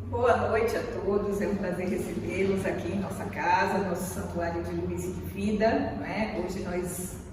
Boa noite a todos, é um prazer recebê-los aqui em nossa casa, nosso Santuário de Luz e de Vida. Né? Hoje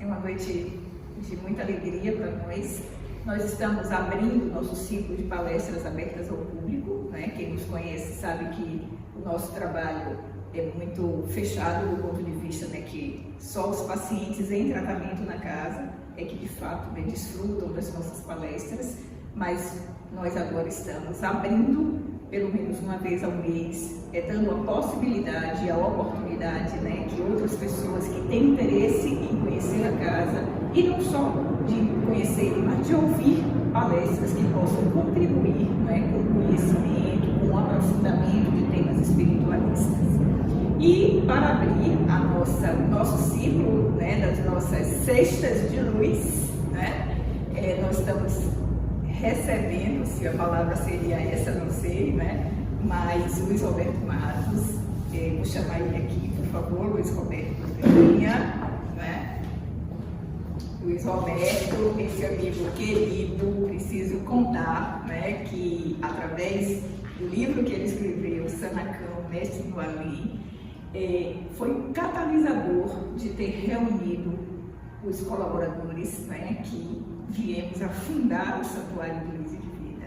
é uma noite de muita alegria para nós. Nós estamos abrindo nosso ciclo de palestras abertas ao público. Né? Quem nos conhece sabe que o nosso trabalho é muito fechado do ponto de vista, né, que só os pacientes em tratamento na casa é que de fato, né, desfrutam das nossas palestras, mas nós agora estamos abrindo pelo menos uma vez ao mês, dando a possibilidade, a oportunidade, né, que outras pessoas que têm interesse em conhecer a casa, e não só de conhecer, mas de ouvir palestras que possam contribuir, né, com o conhecimento, com o aprofundamento de temas espiritualistas. E para abrir o nosso ciclo, né, das nossas cestas de luz, né, nós estamos recebendo, se a palavra seria essa, não sei, né? Mas Luiz Roberto Matos, vou chamar ele aqui, por favor, Luiz Roberto, né? Luiz Roberto, esse amigo querido, preciso contar, né, que através do livro que ele escreveu, Sanacão, Mestre do Além, foi um catalisador de ter reunido os colaboradores, né, que viemos a fundar o Santuário de Luz e de Vida.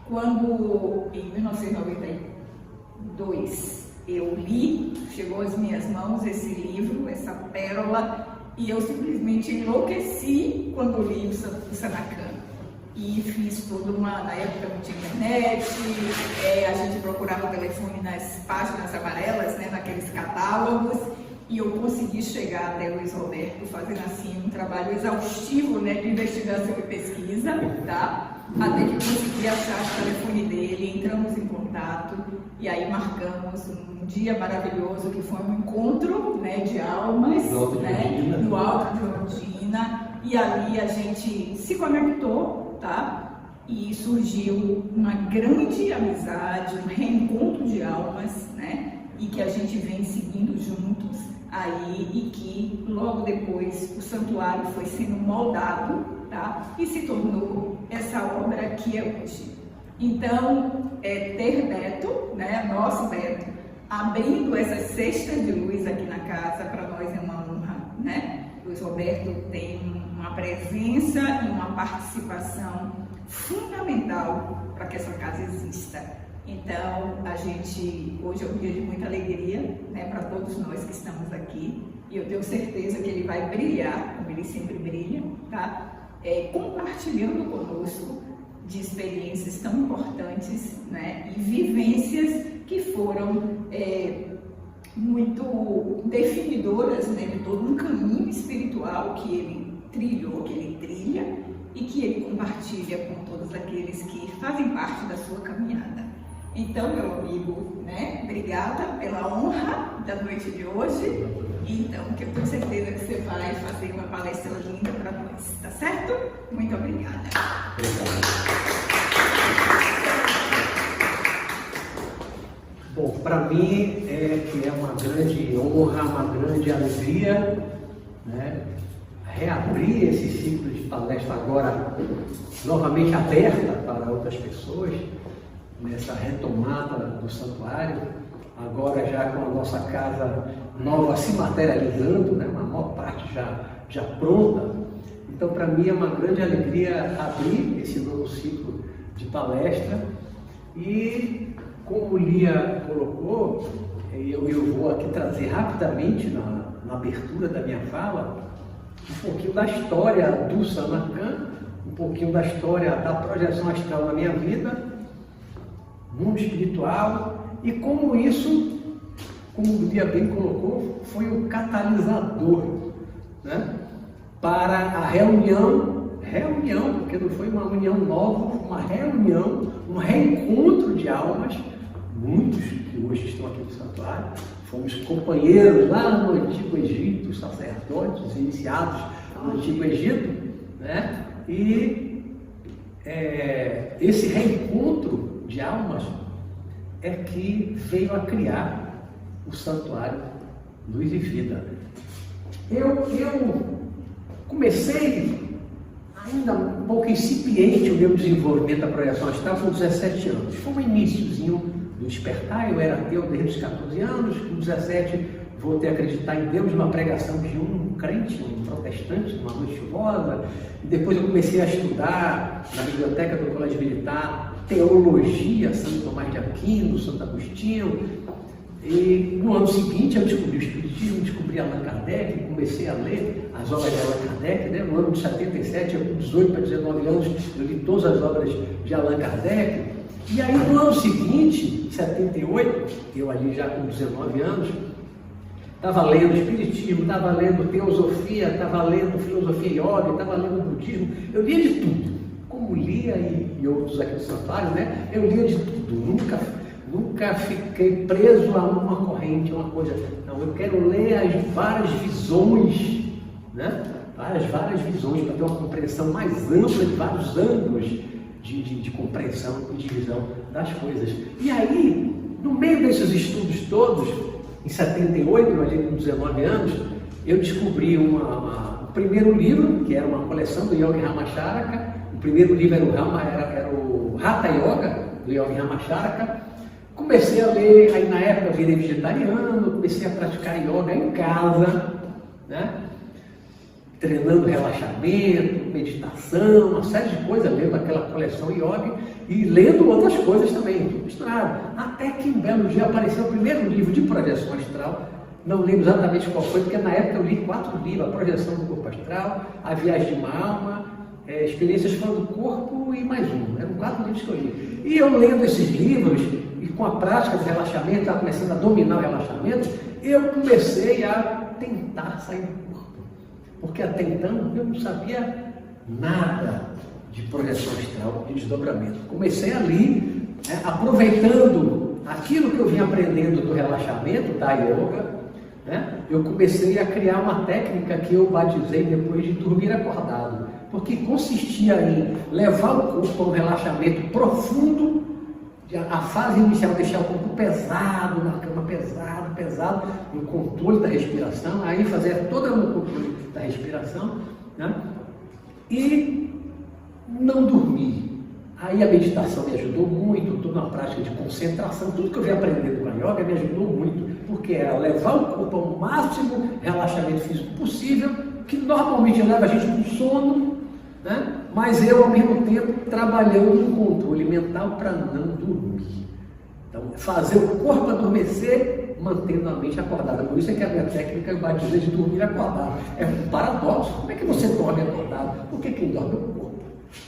Quando, em 1992, eu li, chegou às minhas mãos esse livro, essa pérola, e eu simplesmente enlouqueci quando li o Sanacão. E fiz toda na época não tinha internet, a gente procurava o telefone nas páginas amarelas, né, naqueles catálogos, e eu consegui chegar até Luiz Roberto, fazendo assim um trabalho exaustivo, né, de investigação e pesquisa, tá? Até que consegui achar o telefone dele, entramos em contato e aí marcamos um dia maravilhoso que foi um encontro, né, de almas, né, no Alto de Londrina, e ali a gente se conectou, tá? E surgiu uma grande amizade, um reencontro de almas, né? E que a gente vem seguindo juntos aí, e que logo depois o santuário foi sendo moldado, tá? E se tornou essa obra que é hoje. Então, ter Beto, né, nosso Beto, abrindo essa cesta de luz aqui na casa, para nós é uma honra, né? Luiz Roberto tem uma presença e uma participação fundamental para que essa casa exista. Então, hoje é um dia de muita alegria, né, para todos nós que estamos aqui, e eu tenho certeza que ele vai brilhar, como ele sempre brilha, tá? Compartilhando conosco de experiências tão importantes, né, e vivências que foram muito definidoras, né, de todo um caminho espiritual que ele trilhou, que ele trilha, e que ele compartilha com todos aqueles que fazem parte da sua caminhada. Então, meu amigo, né, obrigada pela honra da noite de hoje. Então, que eu tenho certeza que você vai fazer uma palestra linda para nós, tá certo? Muito obrigada. Obrigado. Bom, para mim que é uma grande honra, uma grande alegria, né, reabrir esse ciclo de palestra agora novamente aberta para outras pessoas, nessa retomada do santuário, agora já com a nossa casa nova se materializando, né, uma maior parte já pronta. Então, para mim é uma grande alegria abrir esse novo ciclo de palestra, e como Lia colocou, eu vou aqui trazer rapidamente na abertura da minha fala um pouquinho da história do Sanacão, um pouquinho da história da projeção astral na minha vida, mundo espiritual, e como isso, como o Lia bem colocou, foi um catalisador, né, para a reunião, porque não foi uma união nova, foi uma reunião, um reencontro de almas, muitos que hoje estão aqui no santuário, fomos companheiros lá no Antigo Egito, sacerdotes iniciados no Antigo Egito, né, e esse reencontro de almas é que veio a criar o Santuário Luz e Vida. Eu comecei ainda um pouco incipiente o meu desenvolvimento da projeção astral com 17 anos. Foi um iniciozinho do despertar. Eu era ateu desde os 14 anos, com 17 voltei a acreditar em Deus numa pregação de um crente, um protestante, numa noite chuvosa. E depois eu comecei a estudar na biblioteca do Colégio Militar teologia, Santo Tomás de Aquino, Santo Agostinho. E no ano seguinte eu descobri o Espiritismo, descobri Allan Kardec, comecei a ler as obras de Allan Kardec, né? No ano de 77, eu com 18 para 19 anos, eu li todas as obras de Allan Kardec. E aí no ano seguinte, 78, eu ali já com 19 anos, estava lendo Espiritismo, estava lendo Teosofia, estava lendo Filosofia Yoga, estava lendo Budismo, eu lia de tudo, como lia e outros aqui do Santuário, né? Eu lia de tudo, nunca fiquei preso a uma corrente, a uma coisa. Não, eu quero ler as várias visões, né? Várias visões, para ter uma compreensão mais ampla de vários ângulos de compreensão e de visão das coisas. E aí, no meio desses estudos todos, em 78, eu ali com 19 anos, eu descobri o primeiro livro, que era uma coleção do Yogi Ramacharaka. O primeiro livro era o Hatha Yoga, do Yogi Ramacharaka. Comecei a ler, aí na época eu virei vegetariano, comecei a praticar yoga em casa, né? Treinando relaxamento, meditação, uma série de coisas, lendo aquela coleção yoga e lendo outras coisas também, tudo misturado. Até que um belo dia apareceu o primeiro livro de projeção astral, não lembro exatamente qual foi, porque na época eu li 4 livros, a projeção do corpo astral, a viagem de uma alma, experiências fora do corpo e mais um, eram 4 livros que eu li. E eu lendo esses livros, e com a prática de relaxamento, estava começando a dominar o relaxamento, eu comecei a tentar sair do corpo. Porque até então eu não sabia nada de projeção astral, de desdobramento. Comecei ali, aproveitando aquilo que eu vinha aprendendo do relaxamento, da yoga, né? Eu comecei a criar uma técnica que eu batizei depois de dormir acordado, porque consistia em levar o corpo a um relaxamento profundo. A fase inicial, deixar o corpo pesado, na cama pesado, no controle da respiração, aí fazer todo o controle da respiração, né? E não dormir. Aí a meditação me ajudou muito, toda uma prática de concentração, tudo que eu vim aprendendo com a yoga me ajudou muito, porque era levar o corpo ao máximo relaxamento físico possível, que normalmente leva a gente para o sono, né? Mas eu, ao mesmo tempo, trabalhando no controle mental para não dormir. Então, fazer o corpo adormecer, mantendo a mente acordada. Por isso é que a minha técnica eu batizei de dormir acordado. É um paradoxo. Como é que você dorme acordado? Porque quem dorme é o corpo,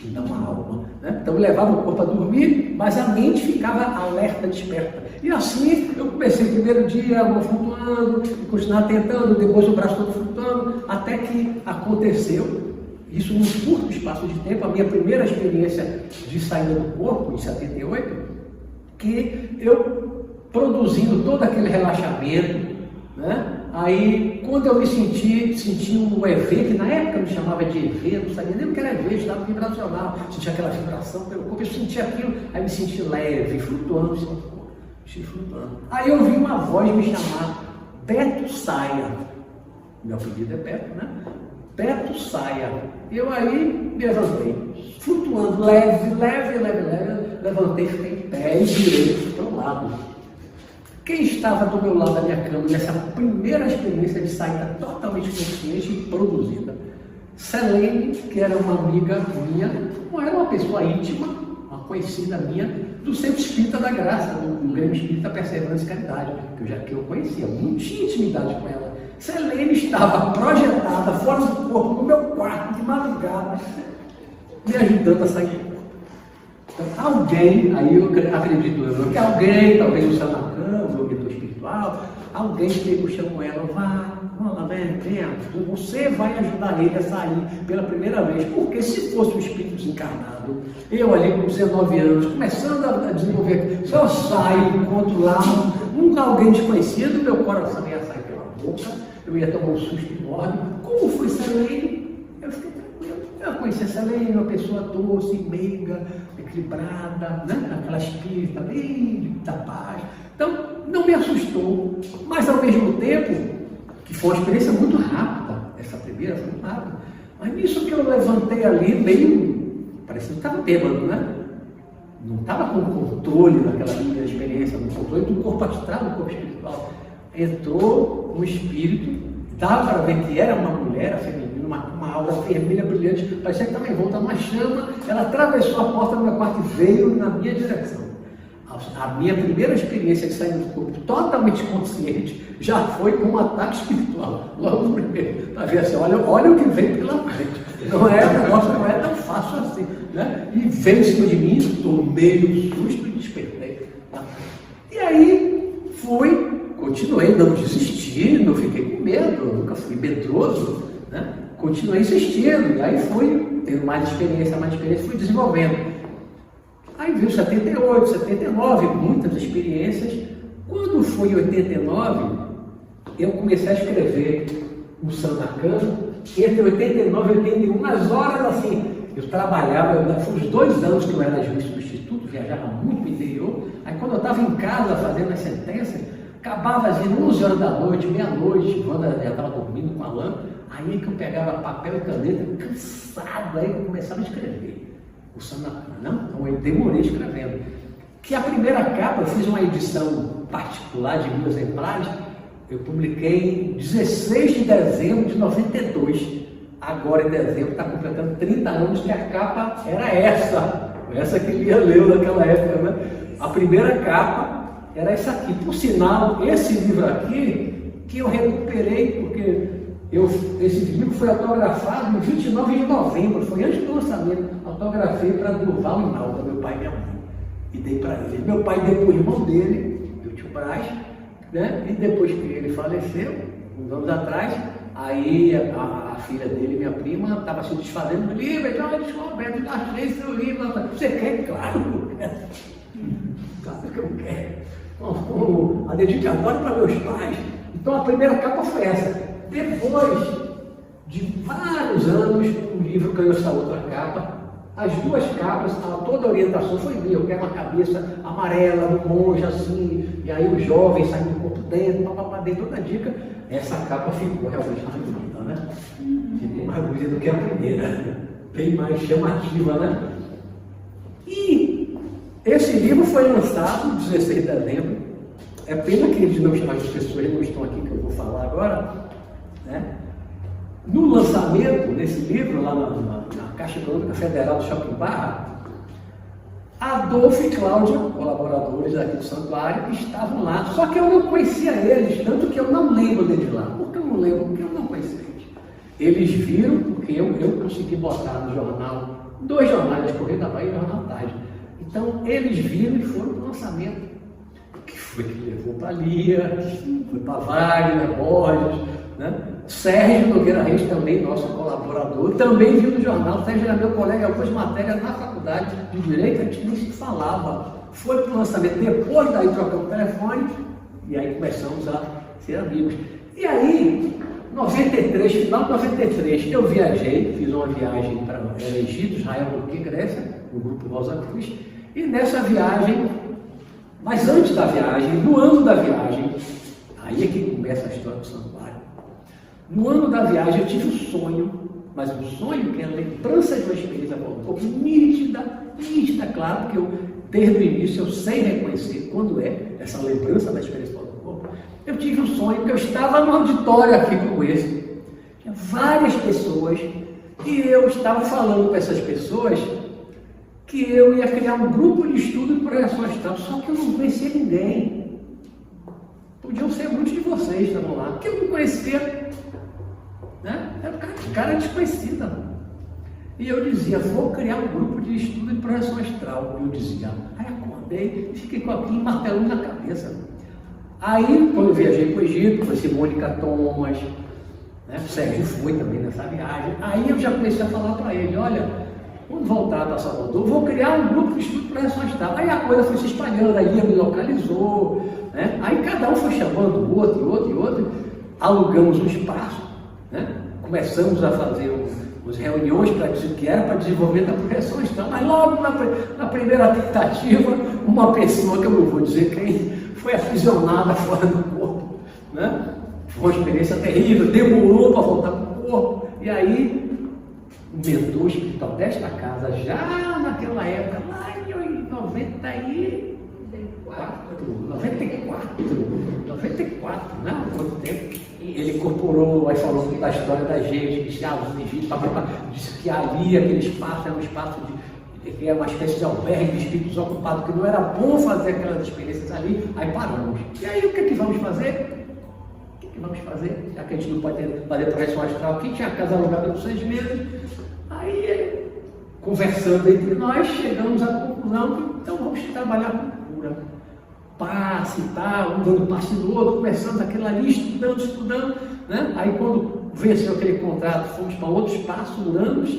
e não a alma, né? Então, eu levava o corpo a dormir, mas a mente ficava alerta, desperta. E assim, eu comecei o primeiro dia, a mão flutuando, continuava tentando, depois o braço todo flutuando, até que aconteceu. Isso num curto espaço de tempo, a minha primeira experiência de saída do corpo, em 78, que eu, produzindo todo aquele relaxamento, né? Aí, quando eu me senti um EV, que na época eu me chamava de EV, eu não sabia nem o que era EV, estava vibracional, sentia aquela vibração pelo corpo, eu senti aquilo, aí me senti leve, flutuando, flutuando. Aí eu vi uma voz me chamar, Beto Saia, meu apelido é Beto, né? Beto Saia. Eu aí me levantei, flutuando, leve, levantei, fiquei em pé e virei para o lado. Quem estava do meu lado da minha cama nessa primeira experiência de saída totalmente consciente e produzida? Selene, que era uma amiga minha, não era uma pessoa íntima, uma conhecida minha, do Centro Espírita da Graça, do Grêmio Espírita Perseverança e Caridade, que eu conhecia, não tinha intimidade com ela. Selene estava projetada fora do corpo, no meu quarto, de madrugada, me ajudando a sair do corpo. Então, alguém, aí eu acredito que alguém, talvez o Sanacan, o meu mentor espiritual, alguém pegou, chamou ela, vamos lá, venha, você vai ajudar ele a sair pela primeira vez, porque se fosse um espírito desencarnado, eu ali com 19 anos, começando a desenvolver, se eu saio, encontro lá, nunca alguém desconhecido, meu coração ia sair pela boca, eu ia tomar um susto enorme. Como foi Selene? Eu fiquei tranquilo. Eu conheci a Selene, uma pessoa doce, meiga, equilibrada, né? Aquela espírita bem da paz. Então, não me assustou, mas ao mesmo tempo, que foi uma experiência muito rápida, essa primeira foi muito rápida, mas nisso que eu levantei ali, meio, parecia que estava bêbado, né? Não estava com controle daquela minha experiência, não voltou do corpo astral, do corpo espiritual. Entrou um espírito, dava para ver que era uma mulher feminina, uma aura vermelha brilhante, parecia que estava envolta numa chama. Ela atravessou a porta do meu quarto e veio na minha direção. A minha primeira experiência de sair do corpo totalmente consciente já foi com um ataque espiritual, logo no primeiro, para ver assim, olha o que vem pela frente. Não é, o negócio não é tão fácil assim, né? E veio em cima de mim, tomei um susto e despertei. Tá? E aí continuei, não desisti, não fiquei com medo, nunca fui medroso, né? Continuei insistindo, e aí fui tendo mais experiência, fui desenvolvendo. Aí veio 78, 79, muitas experiências. Quando foi em 89, eu comecei a escrever no Sandakan, entre 89 e 81, nas horas assim, eu trabalhava, foi uns 2 anos que eu era juiz substituto, viajava muito no interior. Aí quando eu estava em casa fazendo as sentenças, acabava às 11 horas da noite, meia-noite, quando eu estava dormindo com a lã, aí que eu pegava papel e caneta, cansado, aí eu começava a escrever. O Sandakan, não? Então eu demorei escrevendo. Que a primeira capa, eu fiz uma edição particular de 1000 exemplares, eu publiquei em 16 de dezembro de 92. Agora em dezembro está completando 30 anos que a capa era essa que Lia leu naquela época, né? A primeira capa era essa aqui. Por sinal, esse livro aqui, que eu recuperei, porque esse livro foi autografado no 29 de novembro, foi antes do lançamento, autografei para Durval e Nalda, meu pai e minha mãe, e dei para ele. Meu pai deu para o irmão dele, o tio Brás, né? E depois que ele faleceu, uns anos atrás, aí a filha dele, minha prima, estava se desfazendo do livro, então ela disse, Roberto, eu achei seu livro. Você quer? Claro que eu quero. Claro que eu quero. A dedicatória para meus pais. Então a primeira capa foi essa. Depois de vários anos, o livro ganhou essa outra capa. As 2 capas, toda a orientação foi minha. Eu quero uma cabeça amarela, um monge assim, e aí os jovens saindo do corpo dentro, dei toda a dica. Essa capa ficou realmente mais bonita, né? Ficou mais bonita do que a primeira, bem mais chamativa, né? E esse livro foi lançado 16 de dezembro. É pena que as pessoas não estão aqui, que eu vou falar agora, né? No lançamento desse livro, lá na Caixa Econômica Federal do Shopping Barra, Adolfo e Cláudia, colaboradores aqui do Santuário, estavam lá. Só que eu não conhecia eles, tanto que eu não lembro deles lá. Por que eu não lembro? Porque eu não conhecia eles. Eles viram, porque eu consegui botar no jornal, 2 jornais, Correio da Bahia e Jornal Tarde. Então, eles viram e foram para o lançamento. Que foi que levou para Lia, foi para Wagner, Borges, né? Sérgio Nogueira Reis, também nosso colaborador, também viu no jornal. Sérgio era meu colega, eu fiz matéria na faculdade de Direito, a gente nem se falava. Foi para o lançamento, depois daí trocamos o telefone, e aí começamos a ser amigos. E aí, 93, final de 93, eu viajei, fiz uma viagem para Egito, Israel, Turquia, Grécia, no grupo Rosa Cruz, e nessa viagem, mas antes da viagem, no ano da viagem, aí é que começa a história do santuário. No ano da viagem eu tive um sonho, mas um sonho que é a lembrança de uma experiência voltou nítida, claro, porque eu, desde o início, eu sei reconhecer quando é essa lembrança da experiência do corpo. Eu tive um sonho que eu estava num auditório aqui como esse, tinha várias pessoas, e eu estava falando com essas pessoas que eu ia criar um grupo de estudo de projeção astral, só que eu não conhecia ninguém. Podiam ser muitos de vocês que estavam lá, porque eu não conhecia, né? Era um cara desconhecido. E eu dizia, vou criar um grupo de estudo de projeção astral. Eu dizia, aí acordei, fiquei com aquilo martelando na cabeça. Aí, quando eu viajei para o Egito, conheci Mônica Thomas, né? O Sérgio foi também nessa viagem. Aí eu já comecei a falar para ele, olha, quando voltar para Salvador, vou criar um grupo de estudo de projeção astral. Aí a coisa foi se espalhando, aí ele me localizou, né? Aí cada um foi chamando o outro, alugamos um espaço, né? Começamos a fazer as reuniões que era para desenvolvimento da projeção astral, mas logo na primeira tentativa, uma pessoa, que eu não vou dizer quem, foi aprisionada fora do corpo, né? Foi uma experiência terrível, demorou para voltar para o corpo, e aí o mentor espiritual desta casa, já naquela época, lá em 94, 94, né? Quanto tempo? Ele incorporou, aí falou da história da gente, disse, no Egito, disse que ali, aquele espaço era um espaço que é uma espécie de albergue de espíritos ocupados, que não era bom fazer aquelas experiências ali, aí paramos. E aí o que é que vamos fazer? Já que a gente não pode fazer projeção astral aqui, tinha a casa alugada por 6 meses, aí conversando entre nós, chegamos à conclusão que então vamos trabalhar com cura. Passe e tal, um dando passe no outro, começamos aquilo ali, estudando, né? Aí quando venceu aquele contrato, fomos para outro espaço, Uranus,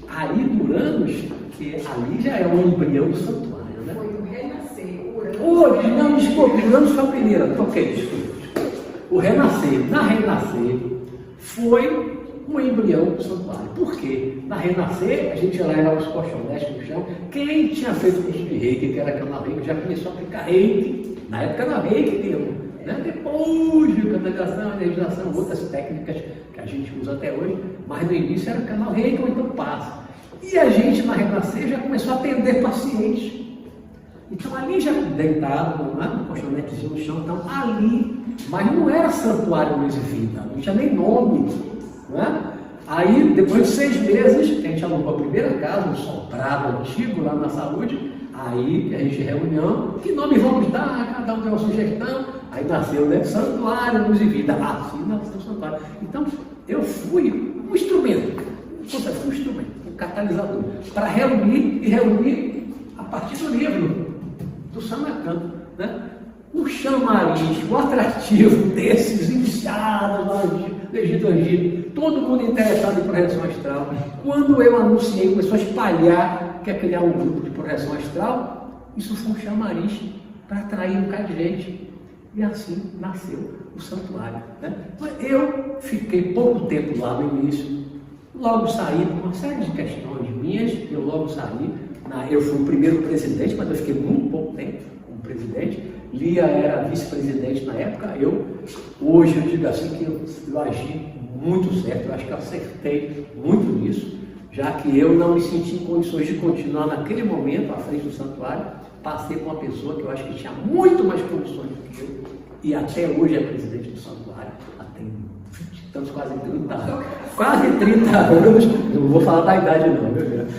aí do Uranus, que ali já é um embrião do santuário, né? Foi o renascer, Não, desculpa, Uranus foi a primeira, desculpa. O renascer, na renascer, foi um embrião do santuário. Por quê? Na renascer, a gente leva os colchonetes no chão. Quem tinha feito curso de reiki, que era canal reiki, já começou a aplicar reiki. Na época era reiki mesmo. Né? Depois de canalização, energização, outras técnicas que a gente usa até hoje, mas no início era canal reiki ou então passe. E a gente, na renascer, já começou a atender pacientes. Então ali já deitado, no colchonetezinho no chão, então ali, mas não era santuário Luz e Vida, não tinha nem nome, né? Aí, depois de 6 meses, que a gente alugou a primeira casa, um sobrado antigo lá na saúde, aí a gente reunião, que nome vamos dar? Cada um deu uma sugestão, aí nasceu, né? Santuário Luz e Vida, assim nasceu o santuário. Então, eu fui um instrumento, um catalisador, para reunir a partir do livro do Sanacan, né? O chamariz, o atrativo desses iniciados lá do Egito Antigo, todo mundo interessado em projeção astral. Quando eu anunciei, começou a espalhar que ia criar um grupo de projeção astral, isso foi um chamariz para atrair um bocado de gente. E assim nasceu o santuário, né? Eu fiquei pouco tempo lá no início, logo saí por uma série de questões minhas, eu logo saí. Eu fui o primeiro presidente, mas eu fiquei muito pouco tempo como presidente. Lia era vice-presidente na época. Hoje eu digo assim que eu agi muito certo, eu acho que eu acertei muito nisso, já que eu não me senti em condições de continuar naquele momento à frente do santuário. Passei por uma pessoa que eu acho que tinha muito mais condições do que eu, e até hoje é presidente do santuário, tem 20 e tantos, quase 30 anos. Quase 30 anos, não vou falar da idade não, meu Deus.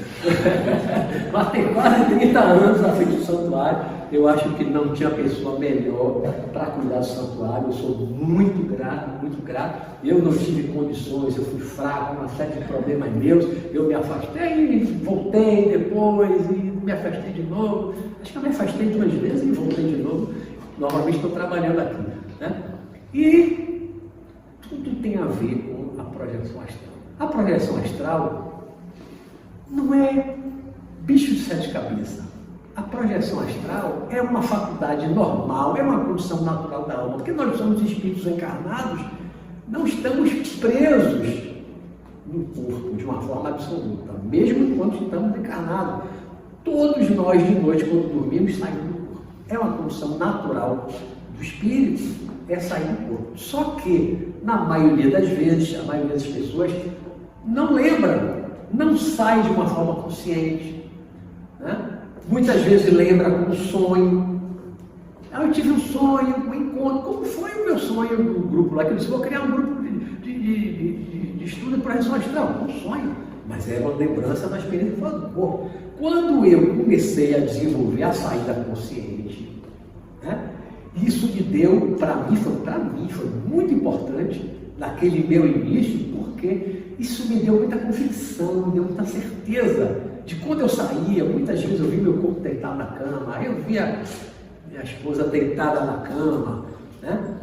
Mas tem quase 30 anos à frente do santuário. Eu acho que não tinha pessoa melhor para cuidar do santuário. Eu sou muito grato, muito grato. Eu não tive condições, eu fui fraco, uma série de problemas meus. Eu me afastei, voltei depois e me afastei de novo. Acho que eu me afastei 2 vezes e voltei de novo. Novamente estou trabalhando aqui, né? E tudo tem a ver com a projeção astral. A projeção astral não é bicho de 7 cabeças. A projeção astral é uma faculdade normal, é uma condição natural da alma, porque nós somos espíritos encarnados, não estamos presos no corpo de uma forma absoluta, mesmo enquanto estamos encarnados. Todos nós de noite, quando dormimos, saímos do corpo. É uma condição natural do espírito, é sair do corpo. Só que, na maioria das vezes, a maioria das pessoas não lembra, não sai de uma forma consciente, né? Muitas vezes lembra com um sonho. Eu tive um sonho, um encontro. Como foi o meu sonho do grupo lá? Que eu disse, vou criar um grupo de estudo de projeção astral. Um sonho, mas era uma lembrança da experiência do corpo. Quando eu comecei a desenvolver a saída consciente, né, isso me deu, para mim foi muito importante naquele meu início, porque isso me deu muita convicção, me deu muita certeza de quando eu saía. Muitas vezes eu vi meu corpo deitado na cama, aí eu via minha esposa deitada na cama, né?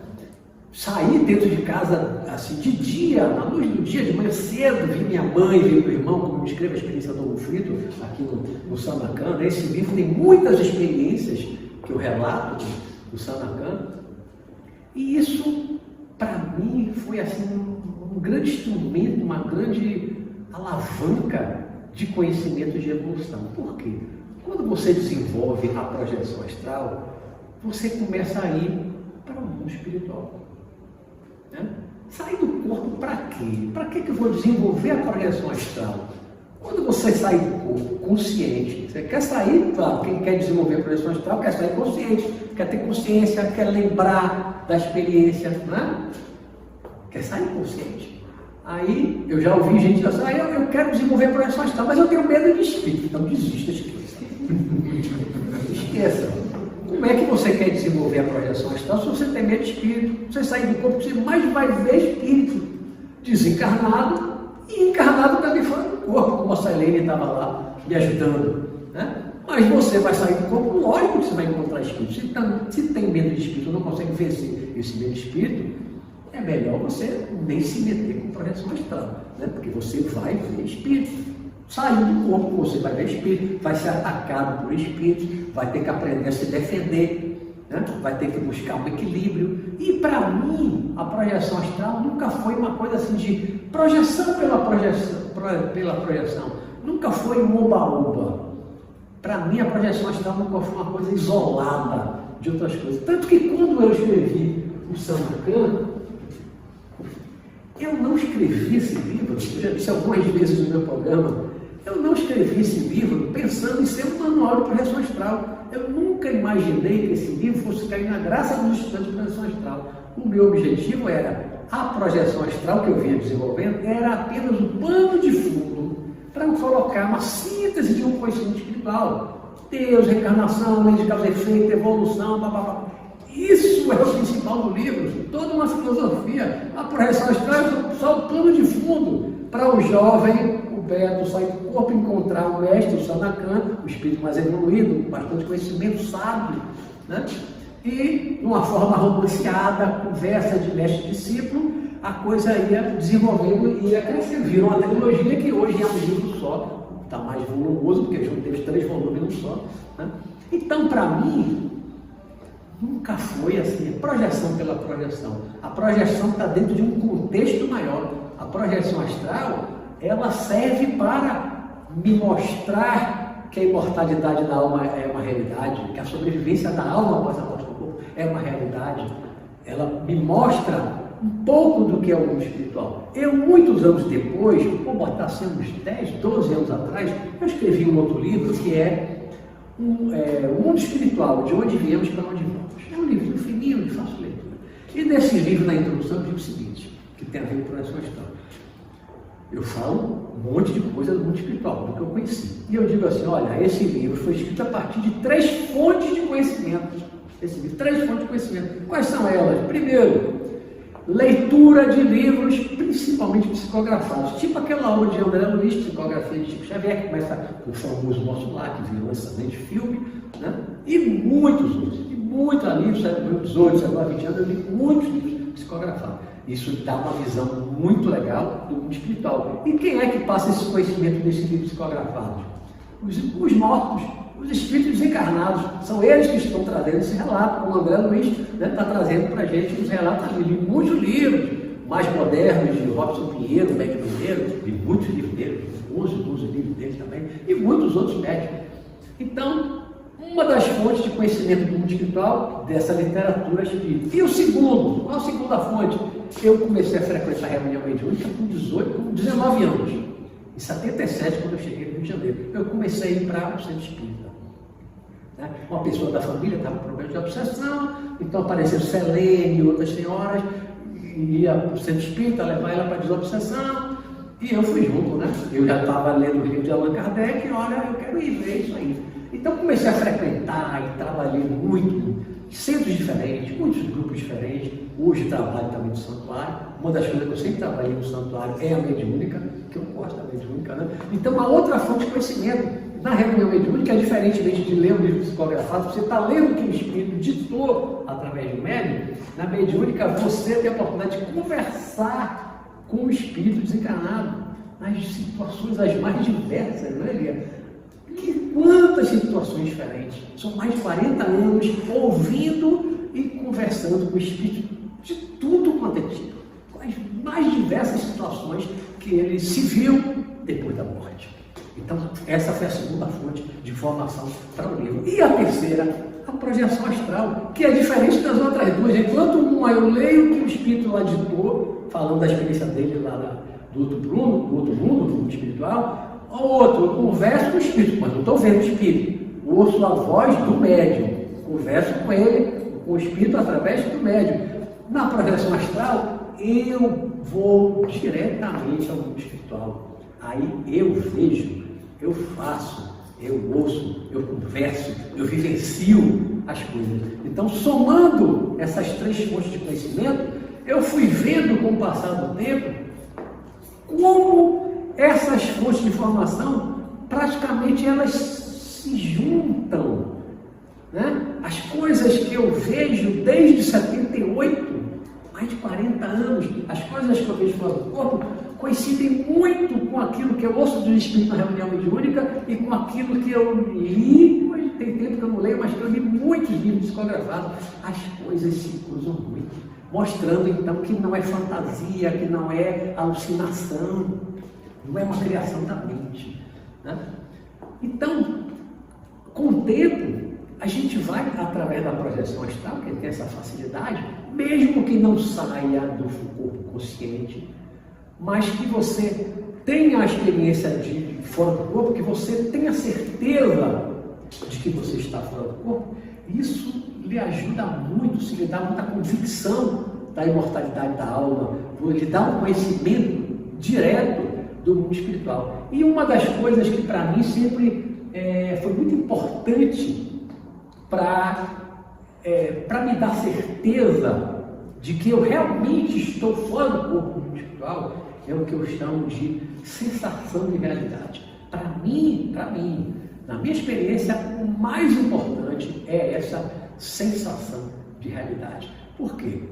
Saí dentro de casa, assim, de dia, na luz do dia, de manhã cedo, vi minha mãe, vi meu irmão, como me escreve a experiência do Frito, aqui no Sanacan. Esse livro tem muitas experiências que eu relato do Sanacan, e isso, para mim, foi assim, um grande instrumento, uma grande alavanca de conhecimento de evolução. Por quê? Quando você desenvolve a projeção astral, você começa a ir para o mundo espiritual. Né? Sair do corpo para quê? Para que eu vou desenvolver a projeção astral? Quando você sai do corpo consciente, você quer sair, claro, quem quer desenvolver a projeção astral quer sair consciente, quer ter consciência, quer lembrar da experiência, né? Quer sair consciente. Aí eu já ouvi gente dizer assim, eu quero desenvolver a projeção astral, mas eu tenho medo de espírito. Então desista, esqueça. Esqueça. Como é que você quer desenvolver a projeção astral se você tem medo de espírito? Você sair do corpo, você mais vai ver espírito desencarnado e encarnado também fora do corpo, como a Selene estava lá me ajudando, né? Mas você vai sair do corpo, lógico que você vai encontrar espírito. Se tem medo de espírito, não consegue vencer esse medo de espírito, é melhor você nem se meter com projeção astral, né? Porque você vai ver espírito. Saindo do corpo, você vai ver espírito, vai ser atacado por espíritos, vai ter que aprender a se defender, né? Vai ter que buscar um equilíbrio. E para mim, a projeção astral nunca foi uma coisa assim de projeção pela projeção. Nunca foi um oba-oba. Para mim, a projeção astral nunca foi uma coisa isolada de outras coisas. Tanto que quando eu escrevi o Sanacan, eu não escrevi esse livro, eu já disse algumas vezes no meu programa, eu não escrevi esse livro pensando em ser um manual de projeção astral. Eu nunca imaginei que esse livro fosse cair na graça dos estudantes de projeção astral. O meu objetivo era, a projeção astral que eu vinha desenvolvendo, era apenas um pano de fundo para eu colocar uma síntese de um conhecimento espiritual. Deus, reencarnação, lei de causa e efeito, evolução, blá. Isso é o principal do livro, toda uma filosofia. A projeção astral é só o plano de fundo para o jovem, o Beto, sair do corpo e encontrar o mestre, o Sanacan, o espírito mais evoluído, com bastante conhecimento, sábio, né? E, de uma forma romanceada, conversa de mestre e discípulo, a coisa ia desenvolvendo e ia crescendo. Virou uma trilogia que hoje é um livro só, está mais volumoso, porque juntei os 3 volumes num só, né? Então, para mim, nunca foi assim, projeção pela projeção. A projeção está dentro de um contexto maior. A projeção astral, ela serve para me mostrar que a imortalidade da alma é uma realidade, que a sobrevivência da alma após a morte do corpo é uma realidade. Ela me mostra um pouco do que é o mundo espiritual. Eu, muitos anos depois, vou botar assim uns 10, 12 anos atrás, eu escrevi um outro livro que é o mundo espiritual, de onde viemos para onde vamos. É um livro fininho, de fácil leitura. E nesse livro, na introdução, eu digo o seguinte, que tem a ver com projeção astral. Eu falo um monte de coisa do mundo espiritual, do que eu conheci. E eu digo assim, olha, esse livro foi escrito a partir de 3 fontes de conhecimento. Esse livro, 3 fontes de conhecimento. Quais são elas? Primeiro, leitura de livros, principalmente psicografados, tipo aquela obra de André Luiz, Psicografia de Chico Xavier, que começa com o famoso Nosso Lar, que virou um excelente filme, né? E muitos outros, e muitos livros, século XVIII, século XX, eu li muitos livros psicografados. Isso dá uma visão muito legal do mundo espiritual. E quem é que passa esse conhecimento desses livros psicografados? Os mortos, os espíritos encarnados, são eles que estão trazendo esse relato, como o André Luiz está trazendo para a gente os relatos de muitos livros mais modernos, de Robson Pinheiro, médico mineiro, de muitos livros dele, 11 livros dele também, e muitos outros médicos. Então, uma das fontes de conhecimento do mundo espiritual, dessa literatura espírita. E o segundo, qual a segunda fonte? Eu comecei a frequentar a reunião mediúnica com 19 anos. Em 77, quando eu cheguei no Rio de Janeiro, eu comecei a ir para o centro espírita. Né? Uma pessoa da família estava com problema de obsessão, então apareceu Selene e outras senhoras, ia para o centro espírita, levar ela para desobsessão, e eu fui junto, né? Eu já estava lendo o livro de Allan Kardec, e olha, eu quero ir ver isso aí. Então comecei a frequentar e trabalhei muito, centros diferentes, muitos grupos diferentes. Hoje trabalho também no santuário. Uma das coisas que eu sempre trabalhei no santuário é a mediúnica, que eu gosto da mediúnica, né? Então, uma outra fonte de conhecimento na reunião mediúnica é diferentemente de ler um livro psicografado. Você está lendo o que o espírito ditou através do médium. Na mediúnica, você tem a oportunidade de conversar com o espírito desencarnado nas situações as mais diversas, não é, Lia? Quantas situações diferentes. São mais de 40 anos ouvindo e conversando com o espírito de tudo quanto é tipo. Com as mais diversas situações que ele se viu depois da morte. Então, essa foi a segunda fonte de informação para o livro. E a terceira, a projeção astral, que é diferente das outras duas. Enquanto uma eu leio o que o espírito lá ditou, falando da experiência dele lá do outro mundo, do mundo espiritual, O outro, eu converso com o espírito, mas não estou vendo o espírito. Ouço a voz do médium, converso com ele, com o espírito através do médium. Na projeção astral, eu vou diretamente ao mundo espiritual. Aí eu vejo, eu faço, eu ouço, eu converso, eu vivencio as coisas. Então, somando essas três fontes de conhecimento, eu fui vendo com o passar do tempo como essas fontes de informação, praticamente elas se juntam. Né? As coisas que eu vejo desde 78, mais de 40 anos, as coisas que eu vejo fora do corpo, coincidem muito com aquilo que eu ouço do Espírito na reunião mediúnica e com aquilo que eu li. Hoje tem tempo que eu não leio, mas que eu li muitos livros psicografados. As coisas se cruzam muito, mostrando então que não é fantasia, que não é alucinação, não é uma criação da mente. Né? Então, com o tempo, a gente vai, através da projeção astral, que tem essa facilidade, mesmo que não saia do corpo consciente, mas que você tenha a experiência de fora do corpo, que você tenha certeza de que você está fora do corpo, isso lhe ajuda muito, se lhe dá muita convicção da imortalidade da alma, lhe dá um conhecimento direto do mundo espiritual. E uma das coisas que para mim sempre foi muito importante para me dar certeza de que eu realmente estou fora do corpo espiritual, é o que eu chamo de sensação de realidade. Para mim, na minha experiência, o mais importante é essa sensação de realidade. Por quê?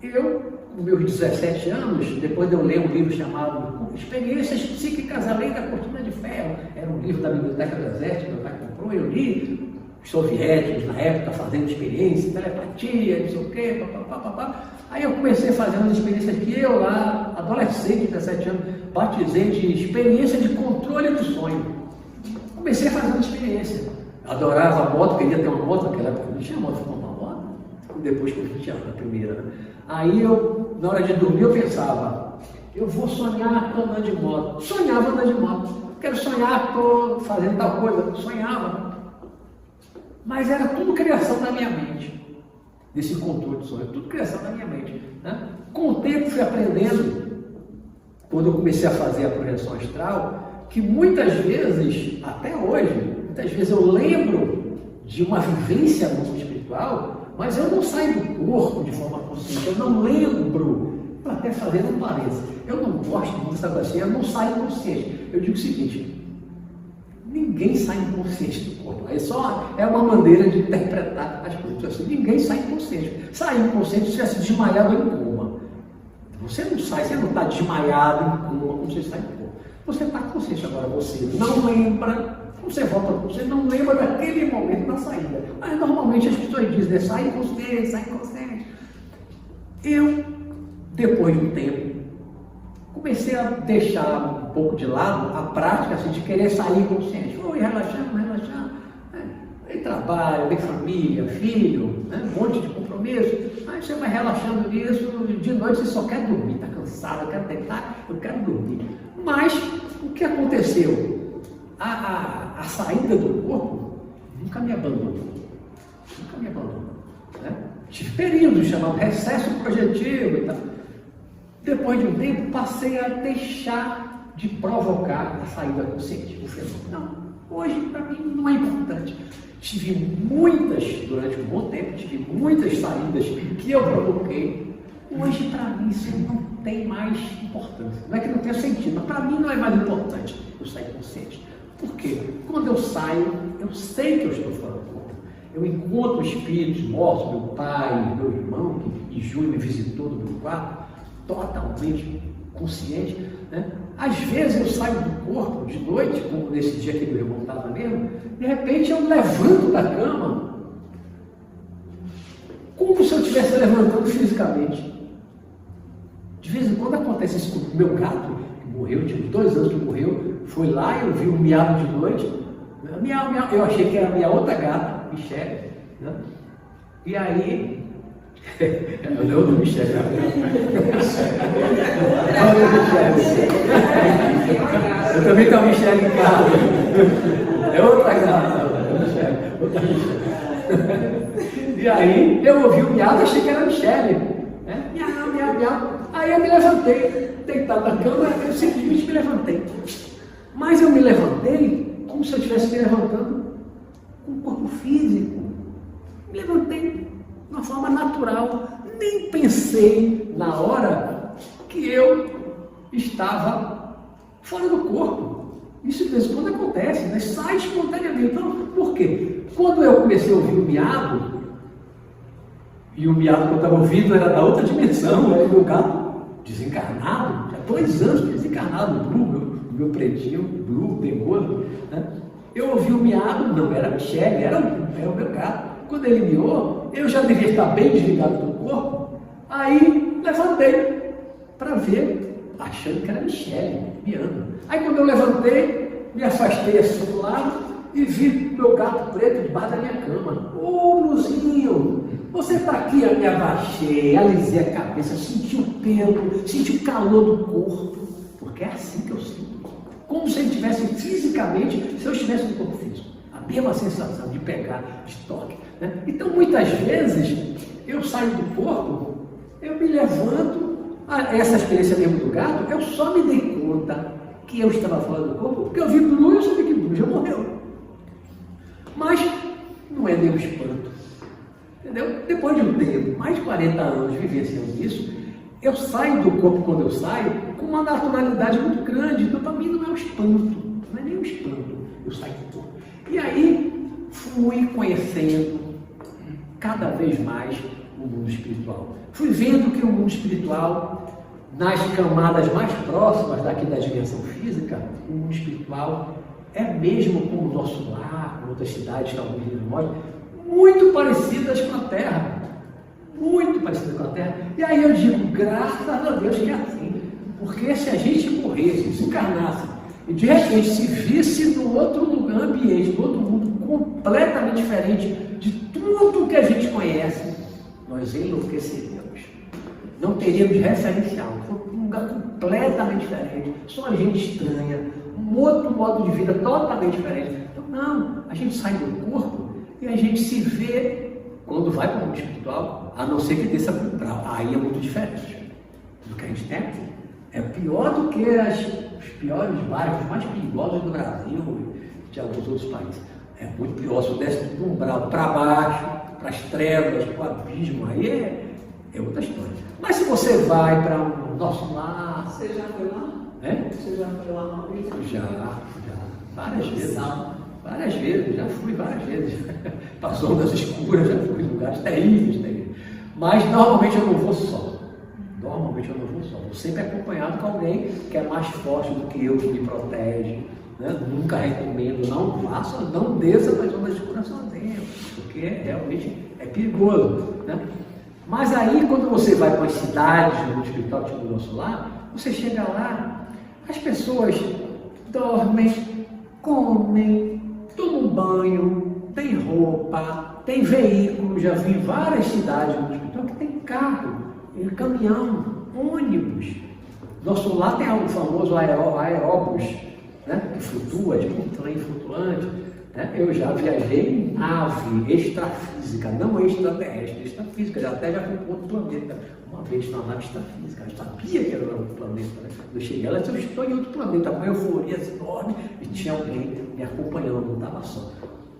Eu, com meus 17 anos, depois de eu ler um livro chamado Experiências Psíquicas Além da Cortina de Ferro, era um livro da Biblioteca do Exército, meu pai comprou, eu li. Os soviéticos, na época, fazendo experiência, telepatia, não sei o quê, papapá. Aí eu comecei a fazer umas experiências que eu lá, adolescente, 17 anos, batizei de experiência de controle do sonho. Comecei a fazer uma experiência. Adorava a moto, queria ter uma moto, naquela época não tinha moto, ficou uma moto. Depois que eu tinha a primeira. Né? Aí eu, na hora de dormir, eu pensava, eu vou sonhar com andando de moto. Sonhava andando de moto. Quero sonhar, estou fazendo tal coisa. Sonhava. Mas era tudo criação da minha mente, desse controle de sonho, tudo criação da minha mente. Né? Com o tempo fui aprendendo, quando eu comecei a fazer a projeção astral, que muitas vezes, até hoje, muitas vezes eu lembro de uma vivência no mundo espiritual, mas eu não saio do corpo de forma consciente, eu não lembro, até fazendo um parênteses, eu não gosto muito dessa coisa assim, eu não saio consciente. Eu digo o seguinte, ninguém sai inconsciente do corpo. Aí só é uma maneira de interpretar as coisas. Assim, ninguém sai inconsciente. Sai inconsciente se tivesse desmaiado em coma. Você não sai, você não está desmaiado em coma quando você sai em coma. Você está consciente agora, você não lembra, você volta, você não lembra daquele momento da saída. Mas normalmente as pessoas dizem, né, sai inconsciente, sai inconsciente. Eu, depois de um tempo, comecei a deixar um pouco de lado a prática assim, de querer sair consciente. Fui relaxando. Né? Tem trabalho, tem família, filho, né? Um monte de compromisso. Aí você vai relaxando nisso, de noite você só quer dormir, está cansado, eu quero deitar, eu quero dormir. Mas o que aconteceu? A saída do corpo nunca me abandonou. Né? Tive períodos chamados recesso projetivo e tal. Depois de um tempo, passei a deixar de provocar a saída consciente. Não, hoje para mim não é importante. Tive muitas, durante um bom tempo, tive muitas saídas que eu provoquei. Hoje para mim isso não tem mais importância. Não é que não tenha sentido, mas para mim não é mais importante eu sair consciente. Por quê? Quando eu saio, eu sei que eu estou fora do corpo. Eu encontro espíritos mortos, meu pai, meu irmão, que em junho me visitou no meu quarto, totalmente consciente, né? Às vezes eu saio do corpo de noite, como nesse dia que meu irmão estava mesmo, de repente eu levanto da cama, como se eu estivesse levantando fisicamente. De vez em quando acontece isso com o meu gato, que morreu, tinha 2 anos que morreu, foi lá, eu vi um miado de noite, eu achei que era a minha outra gata, Michele, né? E aí Eu não me enxergo. Eu também estou me enxergando em casa. É outra graça. Outra Michele. E aí eu ouvi o miado, achei que era a Michele. Né? Miau, miau, miau. Aí eu me levantei, deitado na cama, eu simplesmente me levantei. Mas eu me levantei como se eu estivesse me levantando com o corpo físico. Me levantei de uma forma natural. Nem pensei na hora que eu estava fora do corpo. Isso de vez em quando acontece, né? Sai espontaneamente. Então, por quê? Quando eu comecei a ouvir o miado, e o miado que eu estava ouvindo era da outra dimensão, era o meu gato desencarnado, já 2 anos desencarnado, meu pretinho, Blue, teimoso, né? Eu ouvi o miado, não era a Michele, era o meu gato. Quando ele miou, eu já devia estar bem desligado do corpo, aí levantei para ver, achando que era a Michele miando. Aí quando eu levantei, me afastei assim do lado e vi meu gato preto debaixo da minha cama. Ô, Bluzinho, você está aqui? Eu me abaixei, alisei a cabeça, senti o pelo, senti o calor do corpo, porque é assim que eu sinto. Como se ele estivesse fisicamente, se eu estivesse no corpo físico. A mesma sensação de pegar, de toque. Né? Então, muitas vezes, eu saio do corpo, eu me levanto, essa experiência mesmo do gato, eu só me dei conta que eu estava fora do corpo, porque eu vi Blue e eu sabia que Blue já morreu. Mas não é nenhum espanto. Entendeu? Depois de um tempo, mais de 40 anos vivenciando isso, eu saio do corpo quando eu saio com uma naturalidade muito grande. Então, para mim, não é um espanto, não é nem um espanto. Eu saio do corpo. E aí, fui conhecendo cada vez mais o mundo espiritual. Fui vendo que o mundo espiritual, nas camadas mais próximas daqui da dimensão física, o mundo espiritual é mesmo como o nosso lar, com outras cidades que alguns nós, muito parecidas com a Terra. Muito parecidas com a Terra. E aí eu digo, graças a Deus que é assim. Porque se a gente morresse, se encarnasse, e de repente se visse no outro lugar, ambiente, no outro mundo completamente diferente de tudo que a gente conhece, nós enlouqueceríamos. Não teríamos referencial. Foi um lugar completamente diferente. Só gente estranha. Um outro modo de vida totalmente diferente. Então, não. A gente sai do corpo e a gente se vê quando vai para o mundo espiritual, a não ser que desça para o umbral. Aí é muito diferente do que a gente tem aqui. É pior do que os piores bairros mais perigosos do Brasil e de alguns outros países. É muito pior. Se desce do umbral para baixo, para as trevas, para o abismo, aí é outra história. Mas se você vai para o nosso lar... Você já foi lá? É? Você já foi lá uma vez? Já. Várias vezes. Várias vezes, já fui várias vezes. Passou ondas escuras, já fui em lugares terríveis. Mas normalmente eu não vou só. Vou sempre acompanhado com alguém que é mais forte do que eu, que me protege. Né? Nunca recomendo, não faça, não desça para as ondas escuras sozinho, porque realmente é perigoso. Né? Mas aí, quando você vai para as cidades, no hospital tipo o nosso lar, você chega lá, as pessoas dormem, comem, tomam banho, tem roupa, tem veículo. Já vi várias cidades no hospital que tem carro, caminhão, ônibus. Nosso lar tem o famoso aeróbus, né, que flutua, tipo um trem flutuante. Né? Eu já viajei em nave extrafísica, não extraterrestre, extrafísica, até já fui para outro planeta. Uma vez na nave extrafísica, eu sabia que era outro planeta. Né? Eu cheguei lá e disse, eu estou em outro planeta, uma euforia enorme, e tinha alguém me acompanhando, não estava só.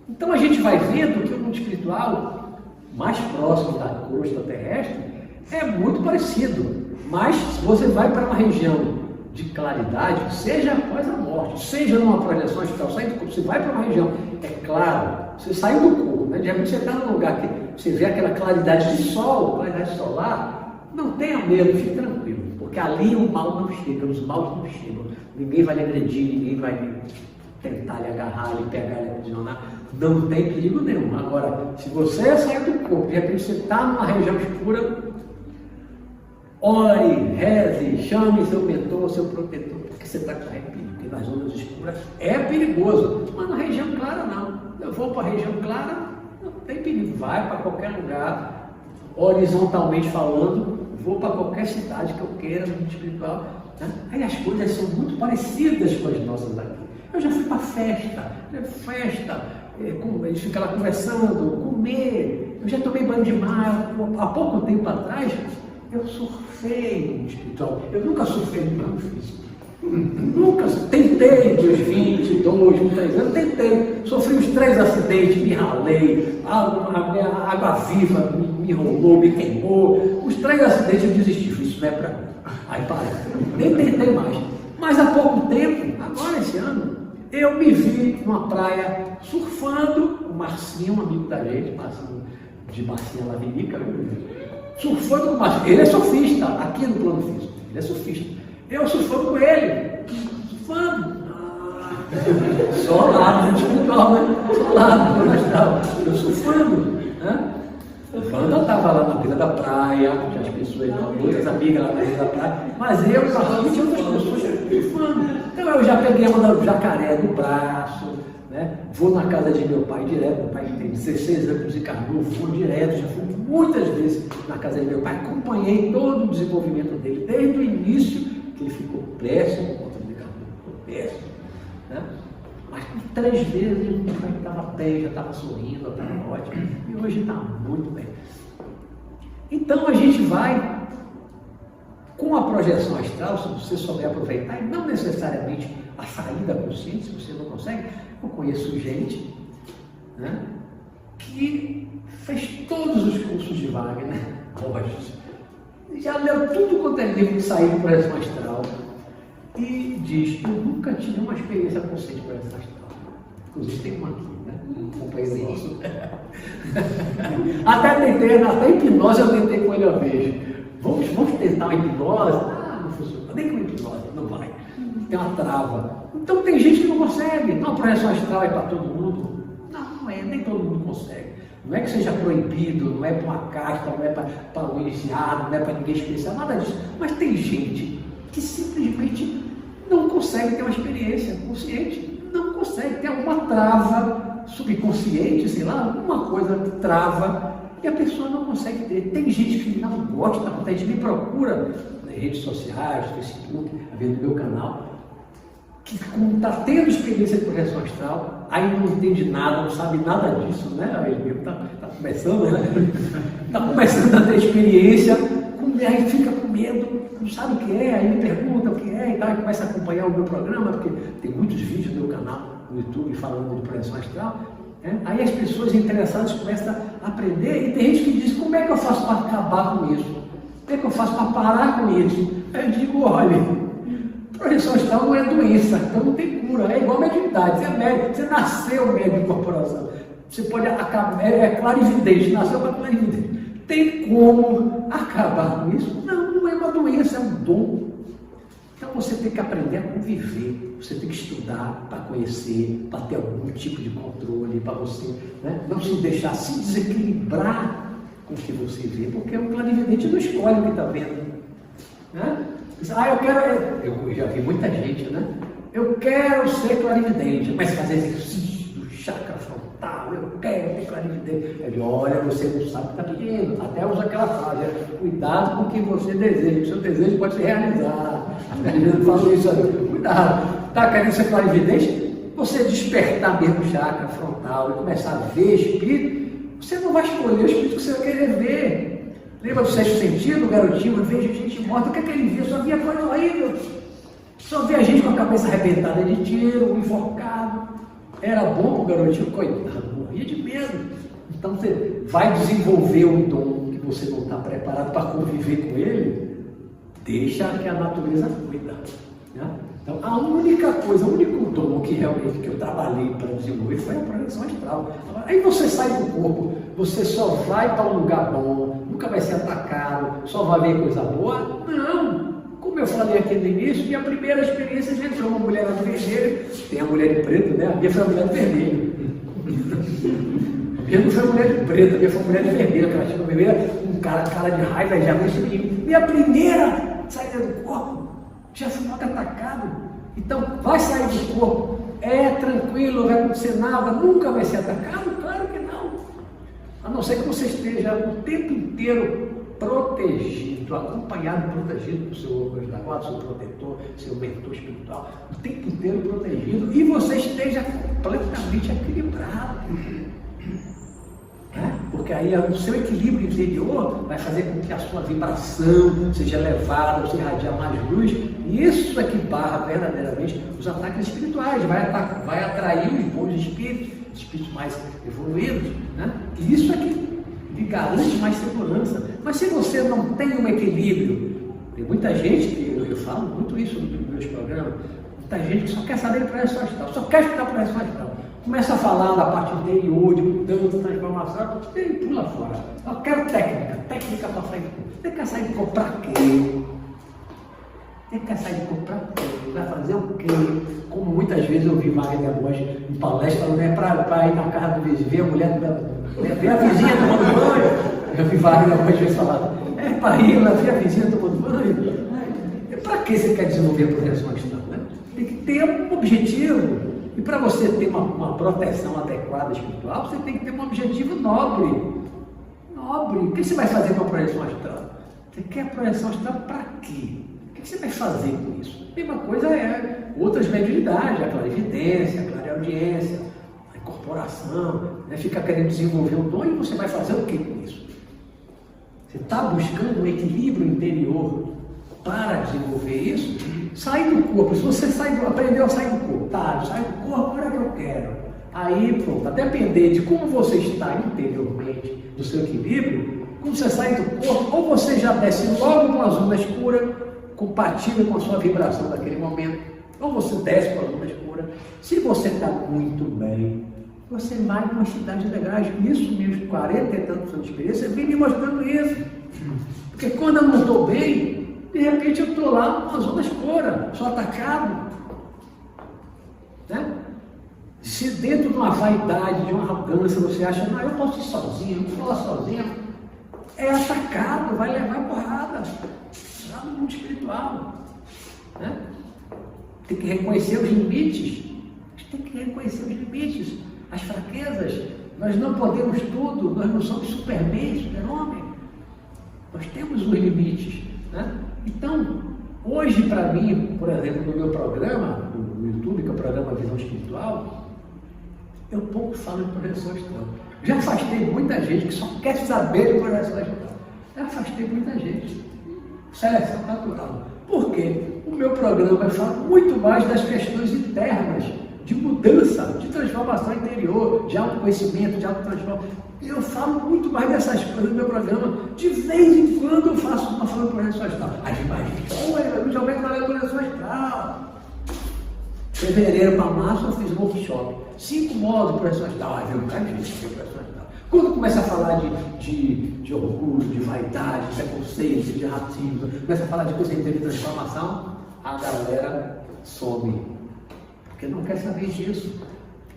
Então a gente vai vendo que o mundo espiritual, mais próximo da crosta terrestre, é muito parecido. Mas se você vai para uma região de claridade, seja após a morte, seja numa projeção astral, você vai para uma região, é claro, você saiu do corpo, né? De repente você está num lugar que você vê aquela claridade de sol, claridade solar, não tenha medo, fique tranquilo, porque ali o mal não chega, os maus não chegam, ninguém vai lhe agredir, ninguém vai tentar lhe agarrar, lhe pegar, lhe aprisionar, não tem perigo nenhum. Agora, se você sair do corpo, de repente você está numa região escura, ore, reze, chame seu mentor, seu protetor, porque você está com arrepio, porque nas zonas escuras é perigoso, mas na região clara não. Eu vou para a região clara, não tem perigo, vai para qualquer lugar, horizontalmente falando, vou para qualquer cidade que eu queira, no mundo espiritual, né? Aí as coisas são muito parecidas com as nossas aqui. Eu já fui para festa, eles ficam lá conversando, comer, eu já tomei banho de mar, há pouco tempo atrás, eu surfei no mundo espiritual, eu nunca surfei no plano físico. Nunca tentei dos 22, 23 anos, tentei, sofri uns 3 acidentes, me ralei, a água viva me enrolou, me queimou, os 3 acidentes eu desisti, isso não é para mim. Aí parei, nem tentei mais. Mas há pouco tempo, agora esse ano, eu me vi numa praia surfando, o Marcinho, um amigo da gente, passando de Marcinha Lavinica, surfando com o Marcinho, ele é surfista, aqui no plano físico, ele é surfista. Eu surfando com ele, surfando. Só lá, no espiritual, né? Só lá, no astral. Eu surfando. Né? Quando eu estava lá na beira da praia, tinha as pessoas, outras amigas lá na beira da praia, mas eu e tinha outras pessoas surfando. Então eu já peguei uma jacaré no braço, né? Vou na casa de meu pai direto, meu pai tem 16 anos de carro, vou direto, já fui muitas vezes na casa de meu pai, acompanhei todo o desenvolvimento dele, desde o início. Ele ficou péssimo, contra o carro, ficou péssimo, né? Mas 3 vezes ele estava bem, já estava sorrindo, estava ótimo, e hoje está muito bem. Então a gente vai, com a projeção astral, se você souber aproveitar, e não necessariamente a saída consciente, se você não consegue. Eu conheço gente, né, que fez todos os cursos de Wagner, Borges, já leu tudo quanto é livro que saiu de projeção astral e diz: eu nunca tive uma experiência consciente de projeção astral. Inclusive tem uma aqui, né? Um companheiro nosso. Até hipnose eu tentei com ele uma vez. Vamos tentar uma hipnose? Não funciona. Nem com hipnose, não vai. Tem uma trava. Então tem gente que não consegue. Não, a projeção astral é para todo mundo. Não é, nem todo mundo consegue. Não é que seja proibido, não é para uma casta, não é para o iniciado, não é para ninguém especial, nada disso. Mas tem gente que simplesmente não consegue ter uma experiência consciente, não consegue, tem alguma trava subconsciente, sei lá, alguma coisa que trava e a pessoa não consegue ter. Tem gente que não gosta, tem gente que me procura nas redes sociais, Facebook, vendo meu canal, que como está tendo experiência de projeção astral, aí não entende nada, não sabe nada disso, né? Ele está começando, né? Está começando a ter experiência, aí fica com medo, não sabe o que é, aí me pergunta o que é e tal, e começa a acompanhar o meu programa, porque tem muitos vídeos no meu canal, no YouTube, falando de projeção astral, né? Aí as pessoas interessadas começam a aprender, e tem gente que diz: como é que eu faço para acabar com isso? Como é que eu faço para parar com isso? Aí eu digo: olha, projeção astral não é doença, então não tem cura, é igual a mediunidade, você é médico, você nasceu médico de corporação, você pode acabar, é clarividente, nasceu para clarividente. Tem como acabar com isso? Não, não é uma doença, é um dom. Então você tem que aprender a conviver, você tem que estudar para conhecer, para ter algum tipo de controle, para você, né, não se deixar se desequilibrar com o que você vê, porque o clarividente não escolhe o que está vendo, né? Eu quero, eu já vi muita gente, né? Eu quero ser clarividente, mas fazer exercício do chakra frontal, eu quero ser clarividente. Eu digo: olha, você não sabe o que está pedindo. Até usa aquela frase: cuidado com o que você deseja, o seu desejo pode se realizar. Eu falo isso aí: cuidado, está querendo ser clarividente? Você despertar mesmo o chakra frontal e começar a ver espírito, você não vai escolher o espírito que você vai querer ver. Lembra do sexto sentido, o garotinho? Eu vejo gente morta, o que é que ele via? Só via coisa horrível. Só via gente com a cabeça arrebentada de tiro, enforcado. Era bom o garotinho, coitado, morria de medo. Então você vai desenvolver um dom que você não está preparado para conviver com ele, deixa que a natureza cuida, né? Então a única coisa, o único dom que realmente que eu trabalhei para desenvolver foi a projeção astral. Aí você sai do corpo, você só vai para um lugar bom, nunca vai ser atacado, só vai ver coisa boa? Não! Como eu falei aqui no início, minha primeira experiência já entrou uma mulher na vermelha, tem a mulher de preto, né? A minha foi a mulher de vermelho. A minha não foi a mulher de preto, a minha foi a mulher de vermelho, que ela tinha vermelha, um cara de raiva e já veio esse menino. Minha primeira saída do corpo, já fui logo atacado. Então, vai sair do corpo, é tranquilo, não vai acontecer nada, nunca vai ser atacado? Claro que não. A não ser que você esteja o tempo inteiro protegido, acompanhado, protegido por seu anjo da guarda, seu protetor, seu mentor espiritual, o tempo inteiro protegido, e você esteja completamente equilibrado. Porque aí o seu equilíbrio interior vai fazer com que a sua vibração seja elevada, você irradiar mais luz, e isso é que barra verdadeiramente os ataques espirituais, vai atrair os bons espíritos mais evoluídos, né? E isso é que lhe garante mais segurança. Mas se você não tem um equilíbrio, tem muita gente, que eu falo muito isso nos meus programas, muita gente que só quer saber de projeção astral, só quer estudar projeção astral. Começa a falar da parte interior, de mudança, transformação, e pula fora. Eu quero técnica para sair do corpo. Você quer sair do corpo para quê? Você quer sair do corpo para quê? Vai fazer o quê? Como muitas vezes eu vi Wagner Borges em palestra, falando, é para ir na casa do vizinho, ver a mulher, ver a vizinha tomando banho. Eu vi Wagner Borges falar, é para ir lá ver a vizinha tomando banho. Para que você quer desenvolver a projeção astral? Né? Tem que ter um objetivo. E para você ter uma proteção adequada espiritual, você tem que ter um objetivo nobre. Nobre. O que você vai fazer com a projeção astral? Você quer a projeção astral para quê? O que você vai fazer com isso? A mesma coisa é outras mediunidades, a clarividência, a clareaudiência, a incorporação, né? Fica querendo desenvolver um dom e você vai fazer o que com isso? Você está buscando um equilíbrio interior para desenvolver isso? Sai do corpo. Se você aprendeu a sair do corpo, tá, sai do corpo, agora que eu quero. Aí, pronto, a depender de como você está interiormente, do seu equilíbrio, quando você sai do corpo, ou você já desce logo com a zona escura, compatível com a sua vibração daquele momento, ou você desce com a zona escura. Se você está muito bem, você vai com atividades legais. Isso mesmo, 40 e tantos anos de experiência, vem me mostrando isso. Porque quando eu não estou bem, de repente eu estou lá numa zona escura, sou atacado. Né? Se dentro de uma vaidade, de uma arrogância, você acha, não, eu posso ir sozinho, eu vou lá sozinho, é atacado, vai levar porrada, lá no mundo espiritual. Né? Tem que reconhecer os limites, tem que reconhecer os limites, as fraquezas. Nós não podemos tudo, nós não somos superman, super-homem, nós temos os limites. Né? Então, hoje para mim, por exemplo, no meu programa, no YouTube, que é o programa Visão Espiritual, eu pouco falo de projeção astral. Já afastei muita gente que só quer saber de projeção astral. Já afastei muita gente. Seleção natural. Por quê? O meu programa fala muito mais das questões internas, de mudança, de transformação interior, de autoconhecimento, de autotransformação. Eu falo muito mais dessas coisas no meu programa. De vez em quando eu faço uma fala de projeção astral. Aí imagina, eu já ouvi falar de projeção astral. Fevereiro para março eu fiz um workshop. 5 modos de projeção astral. Aí veio um cara de projeção astral. Quando começa a falar de orgulho, de vaidade, de preconceito, de racismo, começa a falar de coisa de transformação, a galera some. Porque não quer saber disso.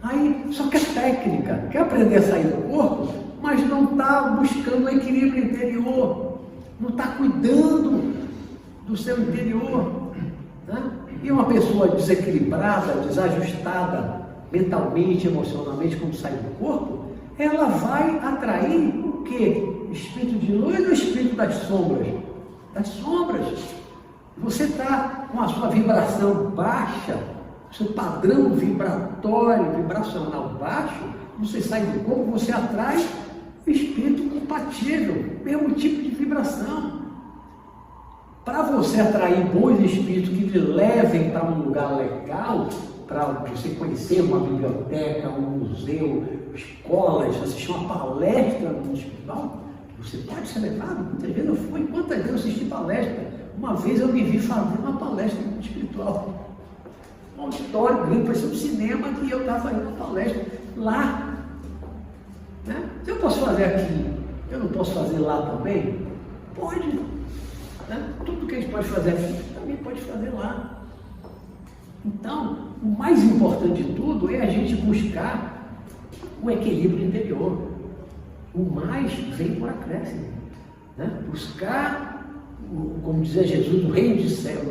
Aí só quer técnica, quer aprender a sair do corpo, mas não está buscando o equilíbrio interior, não está cuidando do seu interior. Né? E uma pessoa desequilibrada, desajustada mentalmente, emocionalmente, quando sai do corpo, ela vai atrair o quê? Espírito de luz ou espírito das sombras? Das sombras. Você está com a sua vibração baixa, seu padrão vibratório, vibracional baixo, você sai do corpo, você atrai o espírito compatível, mesmo tipo de vibração. Para você atrair bons espíritos que te levem para um lugar legal, para você conhecer uma biblioteca, um museu, escolas, assistir uma palestra no mundo espiritual, você pode ser levado. Muitas vezes eu fui, quantas vezes eu assisti palestra? Uma vez eu me vi fazer uma palestra no mundo espiritual. Um auditório grande, parecia um cinema, que eu estava fazendo uma palestra lá. Né? Se eu posso fazer aqui, eu não posso fazer lá também? Pode. Né? Tudo que a gente pode fazer aqui, também pode fazer lá. Então, o mais importante de tudo é a gente buscar o equilíbrio interior. O mais vem por acréscimo. Né? Buscar, como dizia Jesus, o reino dos céus,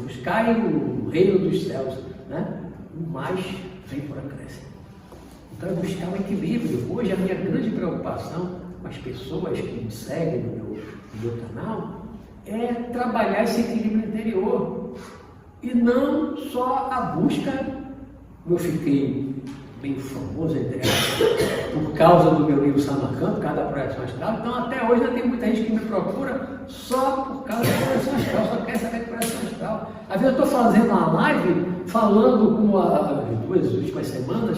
buscar o reino dos céus. Né? O mais vem por acréscimo. para buscar um equilíbrio. Hoje a minha grande preocupação com as pessoas que me seguem no meu canal é trabalhar esse equilíbrio interior e não só a busca. Eu fiquei bem famoso, entre aspas, por causa do meu livro Samarcand, por causa da projeção astral. Então até hoje ainda tem muita gente que me procura só por causa da projeção astral, só quer saber de projeção astral. Às vezes eu estou fazendo uma live falando com as 2 últimas semanas,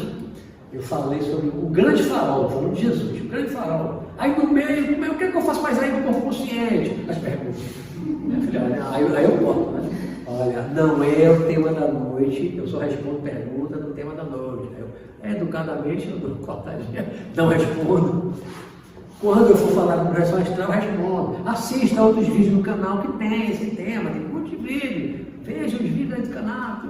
eu falei sobre o grande farol, falando de Jesus, o grande farol. Aí no meio, o que é que eu faço mais aí do corpo consciente? As perguntas. Aí eu conto, né? Olha, não é o tema da noite, eu só respondo pergunta do tema da noite. Educadamente, eu dou cortadinha, não respondo. Quando eu for falar com projeção astral, eu respondo. Assista a outros vídeos no canal que tem esse tema, tem um monte de vídeo. Veja os vídeos aí do canal.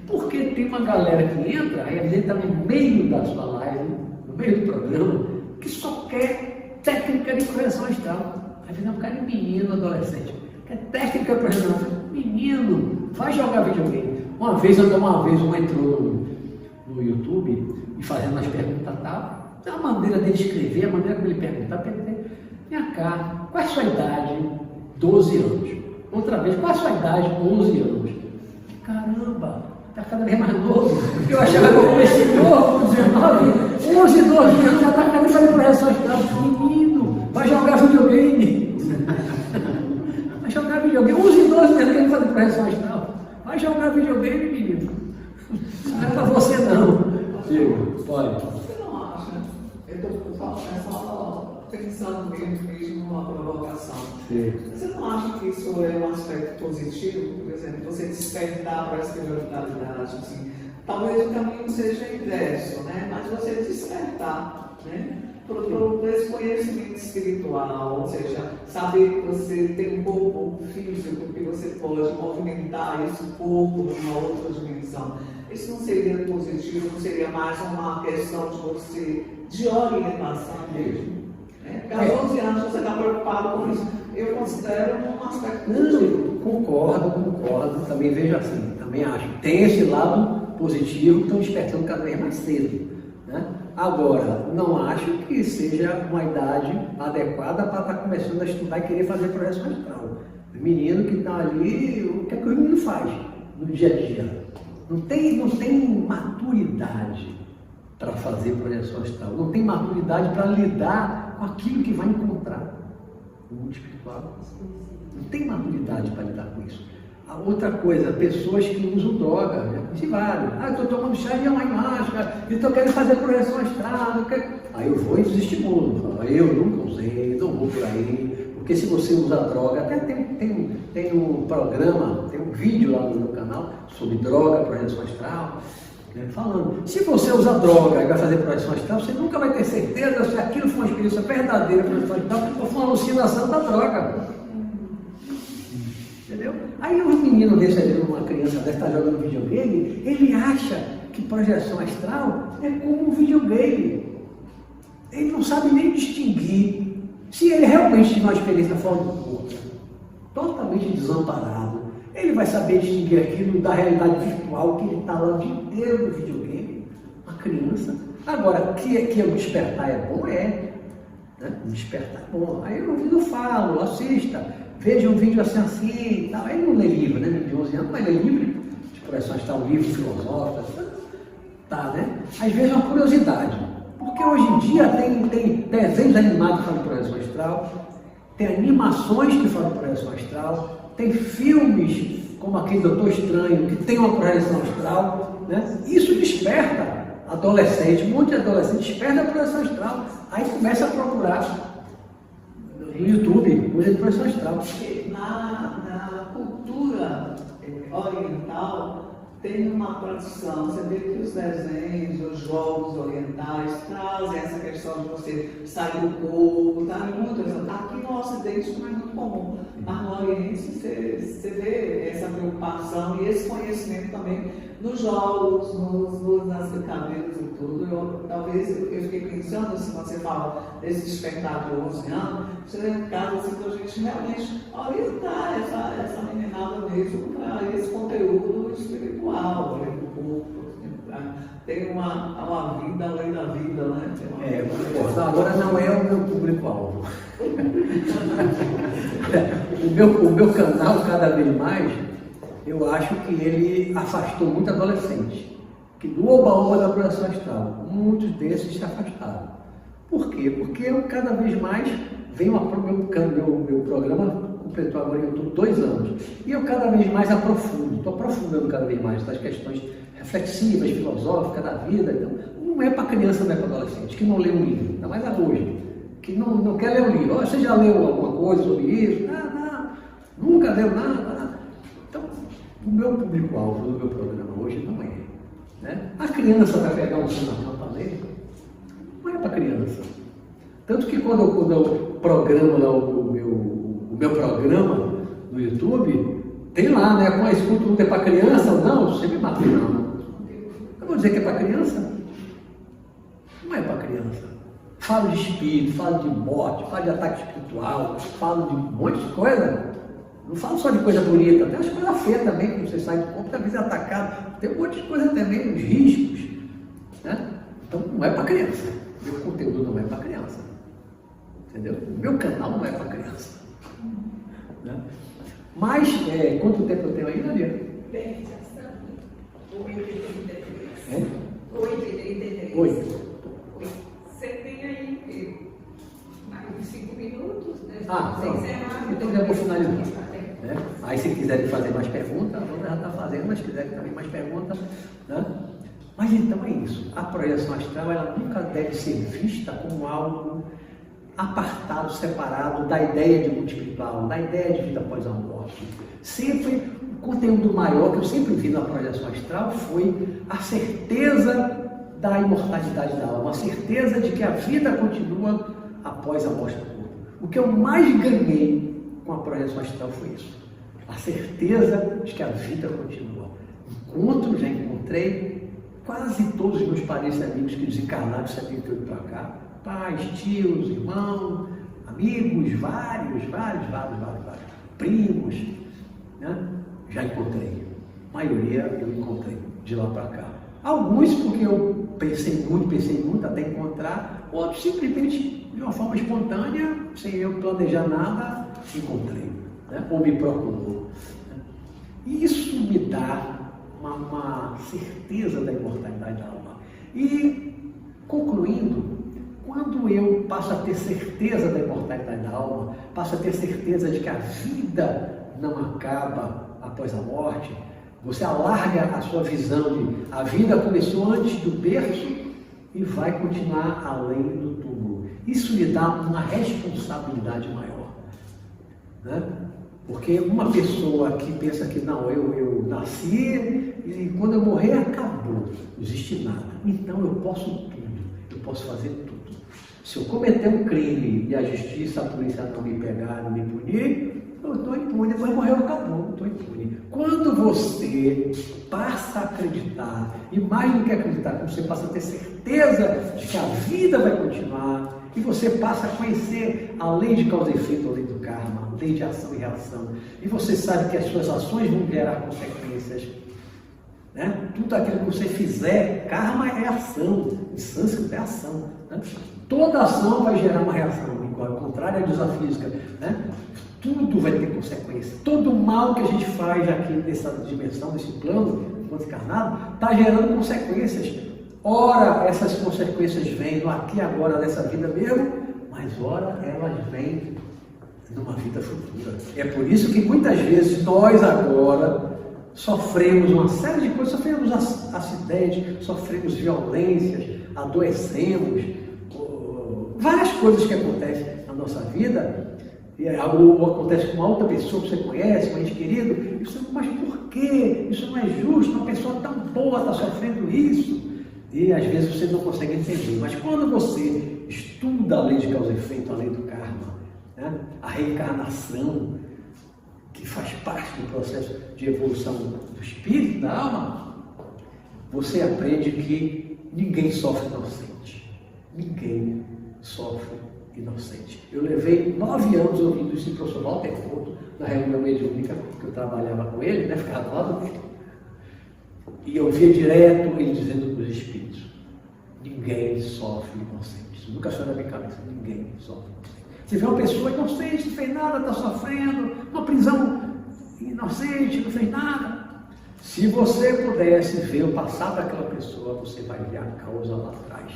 Porque tem uma galera que entra, aí a gente está no meio da sua live, no meio do programa, que só quer técnica de projeção astral. Às vezes é um cara de menino, adolescente. Quer técnica de projeção astral. Menino, vai jogar videogame. Uma vez uma entrou no YouTube e fazendo as perguntas tal. A maneira dele escrever, a maneira como ele perguntar, vem cá, qual é a sua idade? 12 anos. Outra vez, qual é a sua idade? 11 anos. Caramba, está cada vez mais novo. Eu achava que eu comecei novo, com 19, 11, 12 anos, já está cada vez fazendo projeção astral. Menino, vai jogar videogame. Vai jogar videogame. 11, 12 anos querendo fazer projeção astral. Vai jogar videogame, menino. Não é para você não. Diego, pode. Você não acha? Eu estou só pensando mesmo numa provocação. Sim. Você não acha que isso é um aspecto positivo? Por exemplo, você despertar para a espiritualidade, assim, talvez o caminho seja inverso, né? Mas você despertar, né? Para esse conhecimento espiritual, ou seja, saber que você tem um corpo físico, que você pode movimentar esse corpo numa outra dimensão. Isso não seria positivo, não seria mais uma questão de você, de orientação mesmo? Né? Porque há 12 anos você está preocupado com isso. Eu considero um aspecto positivo. Concordo, também vejo assim, também acho. Tem esse lado positivo que estão despertando cada vez mais cedo, né? Agora, não acho que seja uma idade adequada para estar começando a estudar e querer fazer projeção astral. O menino que está ali, o que é que o menino faz no dia a dia? Não tem maturidade para fazer projeção astral, não tem maturidade para lidar com aquilo que vai encontrar no mundo espiritual. Não tem maturidade para lidar com isso. A outra coisa, pessoas que usam droga, né? Se vale. Estou tomando chá de ayahuasca, e estou querendo fazer projeção astral. Aí eu vou e desestimulo. Falo, eu nunca usei, não vou por aí. Porque se você usa droga, até tem um programa, tem um vídeo lá no meu canal sobre droga, projeção astral, né, falando, se você usa droga e vai fazer projeção astral, você nunca vai ter certeza se aquilo foi uma experiência verdadeira projeção astral ou foi uma alucinação da droga. Entendeu? Aí um menino desse ali, uma criança dessa, está jogando videogame, ele acha que projeção astral é como um videogame. Ele não sabe nem distinguir. Se ele realmente tiver uma experiência fora do corpo, totalmente desamparado, ele vai saber distinguir aquilo da realidade virtual que ele está lá o dia inteiro no videogame, uma criança. Agora, que o despertar é bom, né? O despertar é bom. Aí eu falo, assista, veja um vídeo assim e tal. Aí não lê livro, né? De 11 anos, mas lê livro, de projeção astral, um livro filosófico, tá, né? Às vezes é uma curiosidade. Porque hoje em dia tem desenhos animados que falam de projeção astral, tem animações que falam de projeção astral, tem filmes como aquele Doutor Estranho que tem uma projeção astral, né? Isso desperta adolescente, um monte de adolescente desperta a projeção astral, aí começa a procurar no YouTube coisa de projeção astral. Na cultura oriental, tem uma tradição, você vê que os desenhos, os jogos orientais trazem essa questão de você sair do corpo, tá? Aqui no Ocidente não é muito comum, mas no Oriente você vê essa preocupação e esse conhecimento também nos jogos, nas brincadeiras e tudo. Talvez eu fiquei pensando assim, quando você fala desse despertar de 11 anos, você dentro de casa assim, para a gente realmente orientar essa meninada mesmo para esse conteúdo espiritual, do corpo, tem uma vida além da vida, né? Eu concordo. Agora não é o meu público-alvo. o meu canal, cada vez mais, eu acho que ele afastou muito adolescente. Que do oba-oba da projeção astral, muitos desses se afastaram. Por quê? Porque eu cada vez mais venho meu programa completou agora em outubro 2 anos. E eu cada vez mais aprofundo, estou aprofundando cada vez mais essas questões reflexivas, filosóficas da vida. Então, não é para criança, não é para adolescente, que não lê um livro, ainda mais hoje, que não quer ler um livro. Você já leu alguma coisa sobre isso? Não, nunca leu nada. Então, o meu público-alvo do meu programa hoje não é. Né? A criança vai pegar um sinal para ler, não é para criança. Tanto que quando eu programo lá o meu programa no YouTube, tem lá, né? Com a escuta não é para criança ou não, você me mata, não. Eu vou dizer que é para criança? Não é para criança. Falo de espírito, falo de morte, falo de ataque espiritual, falo de um monte de coisa. Não falo só de coisa bonita, tem as coisas feias também, quando você sai do corpo, talvez é atacado. Tem um monte de coisa também, os riscos. Né? Então não é para criança. Meu conteúdo não é para criança. Entendeu? O meu canal não é para criança. Né? Mas, quanto tempo eu tenho aí, Nadia? 8h33. 8h33. 8. Você tem aí mais de 5 minutos, né? Pronto. Então já vou finalizar. Né? Aí se quiserem fazer mais perguntas, a Wanda já está fazendo, mas se quiserem também mais perguntas. Né? Mas então é isso. A projeção astral, ela nunca deve ser vista como algo apartado, separado da ideia de mundo espiritual, da ideia de vida após a morte. Sempre, o conteúdo maior que eu sempre vi na projeção astral foi a certeza da imortalidade da alma, a certeza de que a vida continua após a morte do corpo. O que eu mais ganhei com a projeção astral foi isso. A certeza de que a vida continua. Já encontrei quase todos os meus parentes e amigos que desencarnaram de 78 para cá. Pais, tios, irmãos, amigos, vários, primos, né? Já encontrei. A maioria eu encontrei de lá para cá. Alguns porque eu pensei muito até encontrar, outros simplesmente de uma forma espontânea, sem eu planejar nada, encontrei, né? Ou me procurou. Isso me dá uma certeza da imortalidade da alma. E, concluindo, quando eu passo a ter certeza da imortalidade da alma, passo a ter certeza de que a vida não acaba após a morte, você alarga a sua visão de a vida começou antes do berço e vai continuar além do túmulo. Isso lhe dá uma responsabilidade maior. Né? Porque uma pessoa que pensa que não, eu nasci e quando eu morrer acabou, não existe nada. Então eu posso tudo, eu posso fazer tudo. Se eu cometer um crime e a justiça, a polícia não me pegar, não me punir, eu estou impune, depois morreu, acabou, não estou impune. Quando você passa a acreditar, e mais do que acreditar, quando você passa a ter certeza de que a vida vai continuar, e você passa a conhecer a lei de causa e efeito, a lei do karma, a lei de ação e reação, e você sabe que as suas ações vão gerar consequências, né? Tudo aquilo que você fizer, karma é ação, em sânscrito é ação, né? Toda ação vai gerar uma reação, ao contrário da física, né? Tudo vai ter consequência. Todo mal que a gente faz aqui nessa dimensão, nesse plano, enquanto encarnado, está gerando consequências. Ora, essas consequências vêm no aqui e agora dessa vida mesmo, mas ora, elas vêm numa vida futura. É por isso que muitas vezes nós agora sofremos uma série de coisas, sofremos acidentes, sofremos violências, adoecemos, várias coisas que acontecem na nossa vida, ou acontece com uma outra pessoa que você conhece, um ente querido, mas por quê? Isso não é justo, uma pessoa tão boa está sofrendo isso. E às vezes você não consegue entender, mas quando você estuda a lei de causa e efeito, a lei do karma, né? A reencarnação, que faz parte do processo de evolução do espírito, da alma, você aprende que ninguém sofre inocente. Ninguém sofre inocente. Eu levei 9 anos ouvindo isso do professor Walter Couto, na reunião mediúnica, que eu trabalhava com ele, né? Ficava do lado dele. E eu via direto ele dizendo para os espíritos: ninguém sofre inocente. Isso nunca saiu da minha cabeça: ninguém sofre inocente. Você vê uma pessoa inocente, não fez nada, está sofrendo, uma prisão inocente, não fez nada. Se você pudesse ver o passado daquela pessoa, você vai ver a causa lá atrás,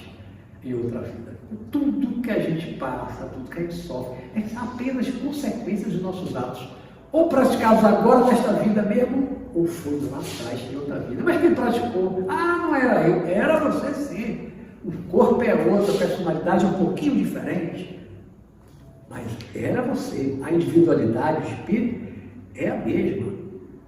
em outra vida. Tudo que a gente passa, tudo que a gente sofre, é apenas consequências dos nossos atos. Ou praticados agora nesta vida mesmo, ou foi lá atrás em outra vida. Mas quem praticou? Ah, não era eu, era você sim. O corpo é outro, a personalidade é um pouquinho diferente. Mas era você. A individualidade, o espírito, é a mesma.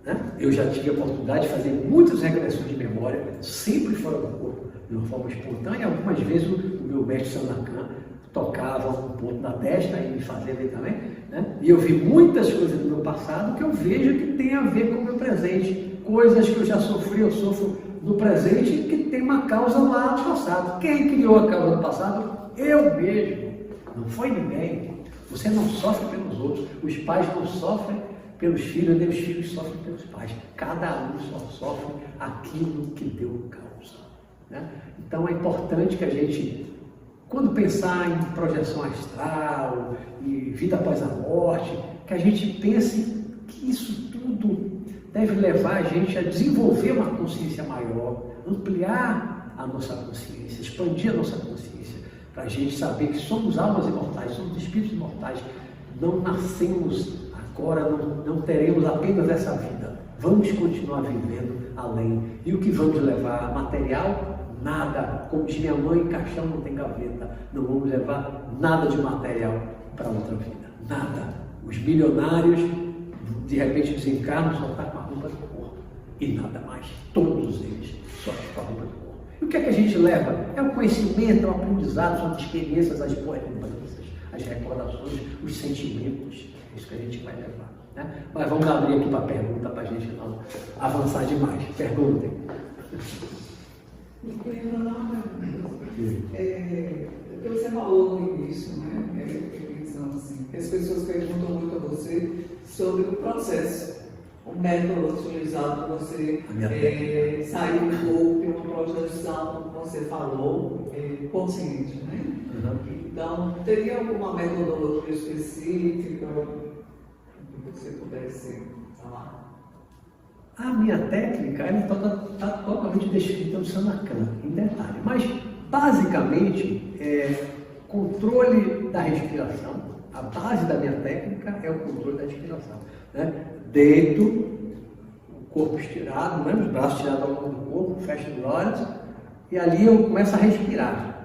Né? Eu já tive a oportunidade de fazer muitas regressões de memória, sempre fora do corpo, de uma forma espontânea. Algumas vezes o meu mestre Sanacan tocava um ponto da testa e me fazia ver também. Né? E eu vi muitas coisas do meu passado que eu vejo que tem a ver com o meu presente. Coisas que eu já sofri, eu sofro no presente, que tem uma causa lá do passado. Quem criou a causa do passado? Eu mesmo. Não foi ninguém. Você não sofre pelos outros. Os pais não sofrem pelos filhos, nem os filhos sofrem pelos pais. Cada um só sofre aquilo que deu causa. Né? Então é importante que a gente, quando pensar em projeção astral e vida após a morte, que a gente pense que isso tudo deve levar a gente a desenvolver uma consciência maior, ampliar a nossa consciência, expandir a nossa consciência, para a gente saber que somos almas imortais, somos espíritos imortais, não nascemos agora, não teremos apenas essa vida, vamos continuar vivendo além. E o que vamos levar? Material? Nada. Como diz minha mãe, caixão não tem gaveta. Não vamos levar nada de material para outra vida. Nada. Os milionários, de repente, desencarnam, só está com a roupa do corpo. E nada mais. Todos eles só com a roupa do corpo. E o que é que a gente leva? É o conhecimento, é o aprendizado, são as experiências, as boas lembranças, as recordações, os sentimentos. É isso que a gente vai levar. Né? Mas vamos abrir aqui para a pergunta, para a gente não avançar demais. Perguntem. Que você falou no início, né? Assim, que as pessoas perguntam muito a você sobre o processo, o método utilizado para você sair do corpo e uma projeção, como você falou, consciente, né? Uhum. Então, teria alguma metodologia específica que você pudesse falar? A minha técnica está totalmente descrita no Sanacan, em detalhe. Mas, basicamente, controle da respiração. A base da minha técnica é o controle da respiração. Né? Deito, o corpo estirado, né? Os braços tirados ao longo do corpo, fecho os olhos, e ali eu começo a respirar.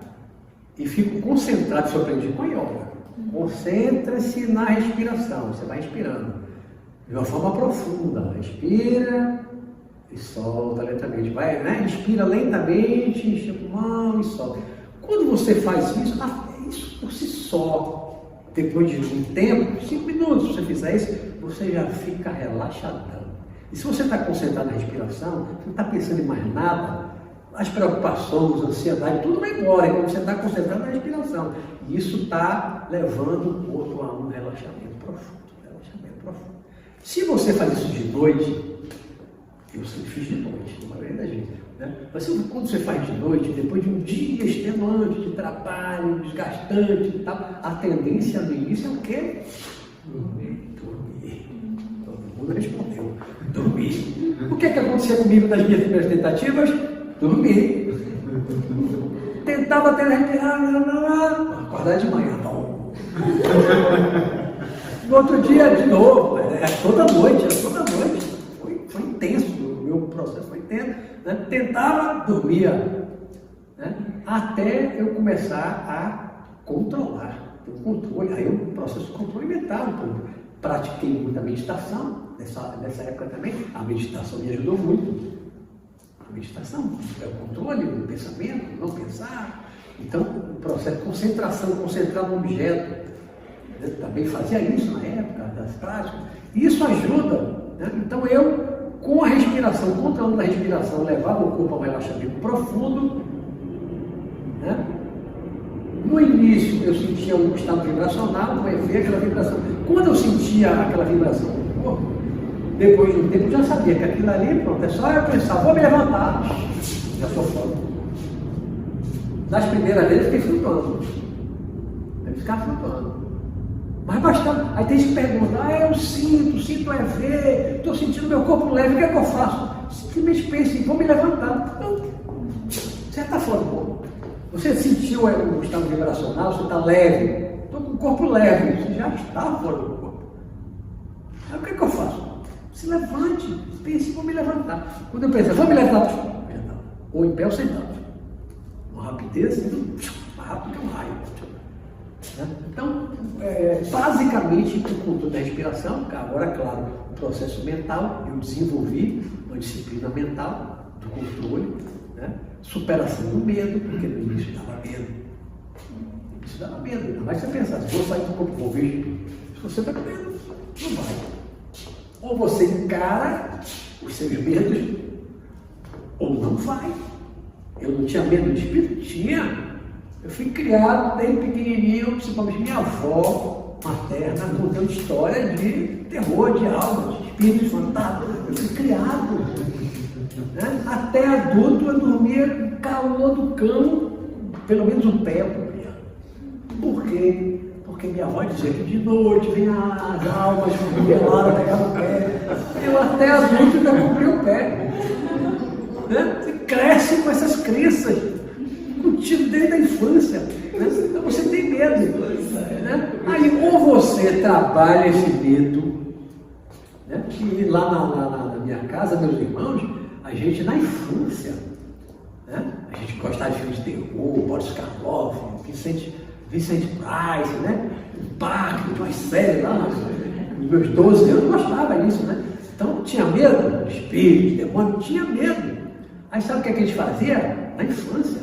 E fico concentrado, isso eu aprendi com a yoga. Concentre-se na respiração, você vai respirando. De uma forma profunda, respira e solta lentamente, vai, né? Inspira lentamente, enche o pulmão e solta. Quando você faz isso, isso por si só, depois de um tempo, 5 minutos, se você fizer isso, você já fica relaxadão. E se você está concentrado na respiração, você não está pensando em mais nada, as preocupações, a ansiedade, tudo vai embora, quando você está concentrado na respiração. E isso está levando o corpo a um relaxamento profundo. Se você faz isso de noite, eu sempre fiz de noite, na maioria das vezes, né? Mas quando você faz de noite, depois de um dia extenuante, de trabalho, desgastante e tal, a tendência no início é o quê? Dormir. Todo mundo respondeu, dormir. O que acontecia comigo nas minhas primeiras tentativas? Dormir. Tentava ter acordar de manhã, bom. No outro dia, de novo, toda noite. Foi intenso, o meu processo foi intenso. Né? Tentava, dormia, né? Até eu começar a controlar, o controle. Aí o processo de controle mental. Pratiquei muita meditação, nessa época também. A meditação me ajudou muito. A meditação é o controle do pensamento, não pensar. Então, o processo de concentração, concentrar no objeto. Eu também fazia isso na época das práticas. E isso ajuda. Né? Então eu, com a respiração, controlando a respiração, levava o corpo a um relaxamento profundo. Né? No início eu sentia um estado vibracional, vai ver aquela vibração. Quando eu sentia aquela vibração no corpo, depois de um tempo, eu já sabia que aquilo ali, pronto, é só eu pensar, vou me levantar, já estou fora. Nas primeiras vezes eu fiquei flutuando. Eu ficava flutuando. Mas bastante. Aí tem gente que pergunta, eu sinto é ver, estou sentindo meu corpo leve, o que é que eu faço? Simplesmente pense, vou me levantar. Você está fora do corpo. Você sentiu o estado vibracional, você está leve. Estou com o corpo leve, você já está fora do corpo. Aí o que é que eu faço? Se levante, pense, vou me levantar. Quando eu penso, vou me levantar, ou em pé ou sentado. Uma rapidez, mais rápido que um raio. Então, basicamente, o culto da respiração, agora, claro, o processo mental, eu desenvolvi uma disciplina mental do controle, né? Superação do medo, porque no início dava medo. Isso dava medo, ainda mais você pensar, se vou sair do corpo, vou ver, se você está com medo, não vai. Ou você encara os seus medos, ou não vai. Eu não tinha medo de espírito? Tinha. Eu fui criado desde pequenininho, principalmente minha avó materna, contando história de terror, de almas, de espíritos fantasmas. Eu fui criado. Né? Até adulto eu dormia no calor do cão, pelo menos um pé eu dormia. Por quê? Porque minha avó dizia que de noite vem as almas, peladas, pegava o pé. Eu até adulto ainda cobri o pé. Né? Você cresce com essas crenças, contigo desde a infância. Né? Então você tem medo. Né? Aí ou você trabalha esse medo, né? E lá na minha casa, meus irmãos, a gente na infância, né? A gente gostava de filmes de terror, Boris Karloff, Vincent Price, né? O Parque, umas séries lá, nos meus 12 anos, eu gostava disso, né? Então tinha medo, espírito, demônio, tinha medo. Aí sabe o que a gente fazia? Na infância,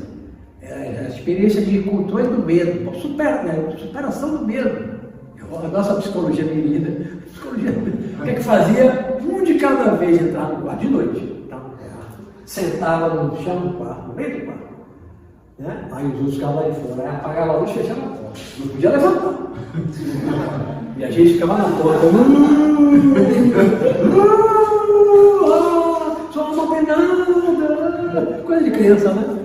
a experiência de controle do medo, superação do medo. A nossa psicologia menina, o que fazia? Um de cada vez entrava no quarto de noite, sentava no chão do quarto, no meio do quarto. Né? Aí os outros ficavam lá de fora, aí apagava a luz e fechava a porta. Não podia levantar. E a gente ficava na porta. Só uma penada. Coisa de criança, né?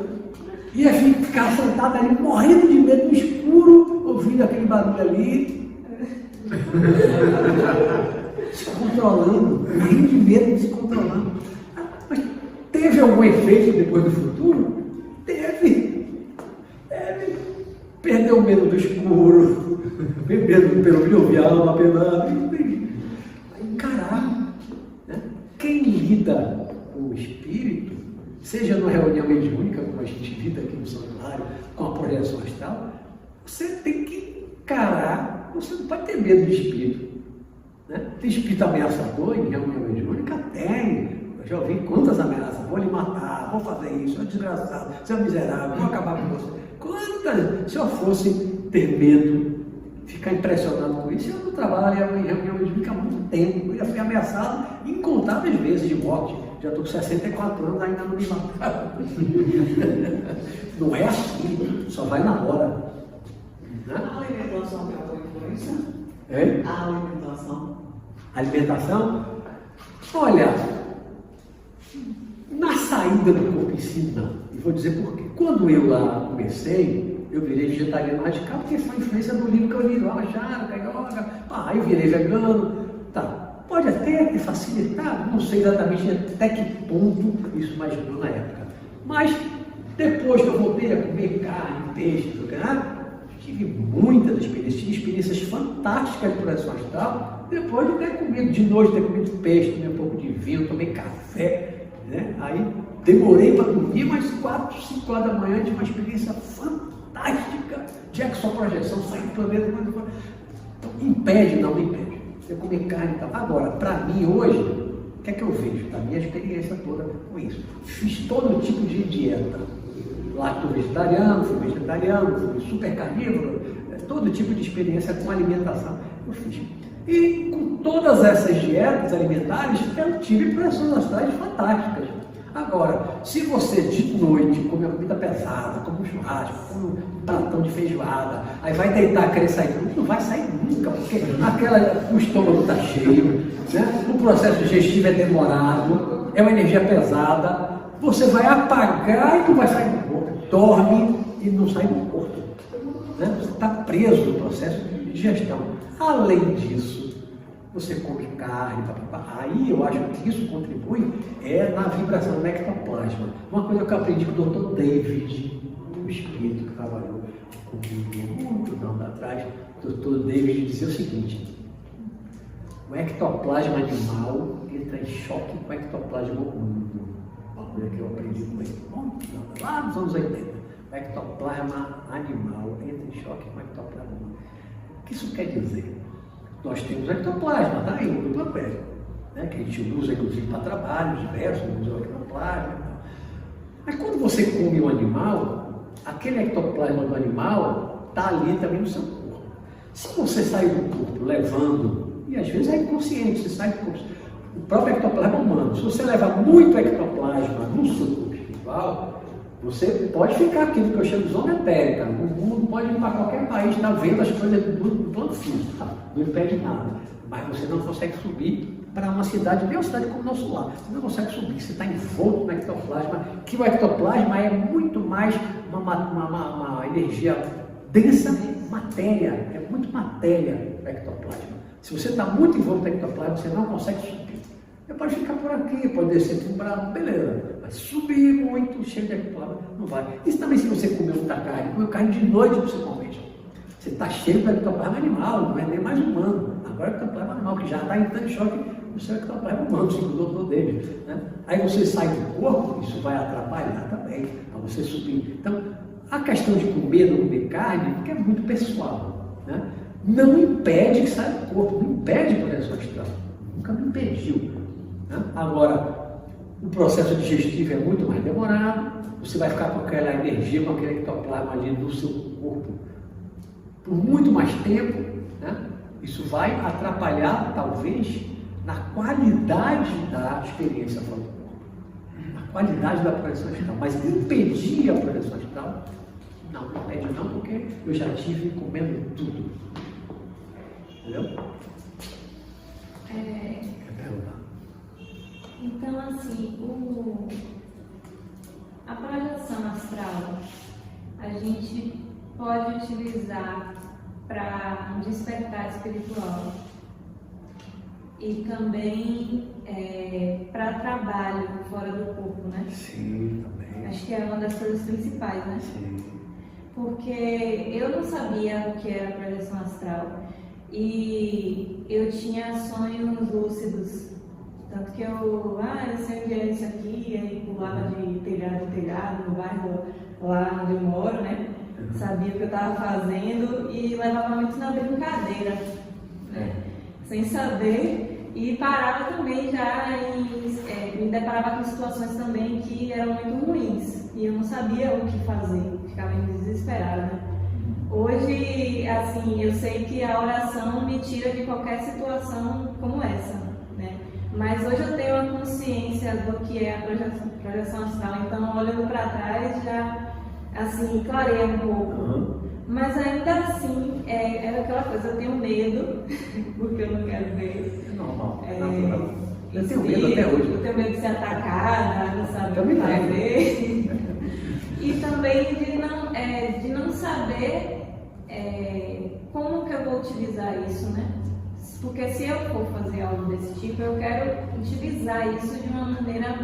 Ia ficar sentado ali, morrendo de medo no escuro, ouvindo aquele barulho ali. Se controlando, morrendo de medo, se controlando. Mas teve algum efeito depois do futuro? Teve. Perdeu o medo do escuro, medo pelo jovial, apenado. Encarar. Né? Quem lida com o espírito, seja numa reunião mediúnica, como a gente lida aqui no santuário, com a projeção astral, você tem que encarar, você não pode ter medo do espírito. Né? Tem espírito ameaçador em reunião mediúnica? Tem. Eu já ouvi quantas ameaças, vou lhe matar, vou fazer isso, é desgraçado, você é miserável, vou acabar com você. Quantas, se eu fosse ter medo, ficar impressionado com isso, eu não trabalho em reunião mediúnica há muito tempo, eu já fui ameaçado incontáveis vezes de morte, já estou com 64 anos, ainda não me mataram. Não é assim, só vai na hora. Né? A alimentação tem alguma influência? É? A alimentação. Alimentação? Olha, na saída do corpo em si, não. E vou dizer por quê. Quando eu lá comecei, eu virei vegetariano radical, porque foi a influência do livro que eu li, lá, Charaka, Yoga, aí eu virei vegano. Tá. Pode até ter facilitado, não sei exatamente até que ponto isso me ajudou na época. Mas, depois que eu voltei a comer carne, peixe, tive muitas experiências, tive experiências fantásticas de projeção astral, depois de ter comido de noite, ter comido peixe, tomei um pouco de vinho, tomei café. Né? Aí demorei para dormir, mas 4, 5 horas da manhã tive uma experiência fantástica de exoprojeção, sair do planeta. Então, impede, não impede. Você comer carne e tal. Agora, para mim hoje, o que é que eu vejo? Da minha experiência toda com isso. Fiz todo tipo de dieta. Lacto-vegetariano, fui vegetariano, fui super carnívoro, todo tipo de experiência com alimentação eu fiz. E com todas essas dietas alimentares, eu tive projeções astrais fantásticas. Agora, se você de noite come uma comida pesada, como um churrasco, come um pratão de feijoada, aí vai deitar, querer sair, não vai sair nunca, porque o estômago está cheio, né? O processo digestivo é demorado, é uma energia pesada, você vai apagar e não vai sair do corpo, dorme e não sai do corpo, né? Você está preso no processo de digestão. Além disso, você come carne, aí eu acho que isso contribui na vibração do ectoplasma. Uma coisa que eu aprendi com o Dr. David, um espírito que trabalhou comigo muito tempo atrás, o Dr. David dizia o seguinte: o ectoplasma animal entra em choque com o ectoplasma humano. Uma coisa que eu aprendi com ele lá nos anos 80. O ectoplasma animal entra em choque com o ectoplasma humano. O que isso quer dizer? Nós temos ectoplasma, tá aí, no papel, né? Que a gente usa inclusive para trabalhos diversos, usa o ectoplasma. Mas quando você come um animal, aquele ectoplasma do animal está ali também no seu corpo. Se você sair do corpo levando, e às vezes é inconsciente, você sai do corpo, o próprio ectoplasma humano, se você levar muito ectoplasma no seu corpo espiritual, você pode ficar aqui no que eu chamo de zona etérica. O mundo pode ir para qualquer país, está vendo as coisas do plano físico, tá? Não impede nada. Mas você não consegue subir para uma cidade, nem uma cidade como o nosso lar. Você não consegue subir, você está envolto no ectoplasma, que o ectoplasma é muito mais uma energia densa, matéria, é muito matéria o ectoplasma. Se você está muito envolto no ectoplasma, você não consegue subir. Você pode ficar por aqui, pode descer para um bravo, beleza. Mas subir muito, cheio de ectoplasma, não vai. Isso também se você comer muita carne, comer carne de noite principalmente. Você está cheio de ectoplasma animal, não é nem mais humano. Agora é ectoplasma animal, que já está entrando em choque no seu ectoplasma humano, segundo o doutor dele. Né? Aí você sai do corpo, isso vai atrapalhar também, para você subir. Então, a questão de comer ou não comer carne, porque é muito pessoal. Né? Não impede que saia do corpo, não impede a projeção astral. Nunca me impediu. Né? Agora, o processo digestivo é muito mais demorado, você vai ficar com aquela energia, com aquele ectoplasma ali no seu corpo por muito mais tempo, né? Isso vai atrapalhar, talvez, na qualidade da experiência fora do corpo, na qualidade da projeção astral, mas impedir a projeção astral, não impede não, porque eu já tive comendo tudo. Entendeu? Quer perguntar? Então, assim, a projeção astral, a gente pode utilizar para um despertar espiritual e também para trabalho fora do corpo, né? Sim, também. Acho que é uma das coisas principais, né? Sim. Porque eu não sabia o que era projeção astral e eu tinha sonhos lúcidos. Tanto que eu sei onde é isso aqui, aí pulava de telhado em telhado no bairro lá onde eu moro, né? Sabia o que eu estava fazendo e levava muito na brincadeira, né? Sem saber, e parava também já me deparava com situações também que eram muito ruins e eu não sabia o que fazer, ficava desesperada, né? Hoje, assim, eu sei que a oração me tira de qualquer situação como essa, né? Mas hoje eu tenho a consciência do que é a projeção astral, então olhando para trás já, assim, clareia um pouco. Mas ainda assim, é aquela coisa, eu tenho medo, porque eu não quero ver. É normal, eu tenho medo até hoje. Eu tenho medo de ser atacada, não saber o que fazer. E também de não saber como que eu vou utilizar isso, né? Porque se eu for fazer algo desse tipo, eu quero utilizar isso de uma maneira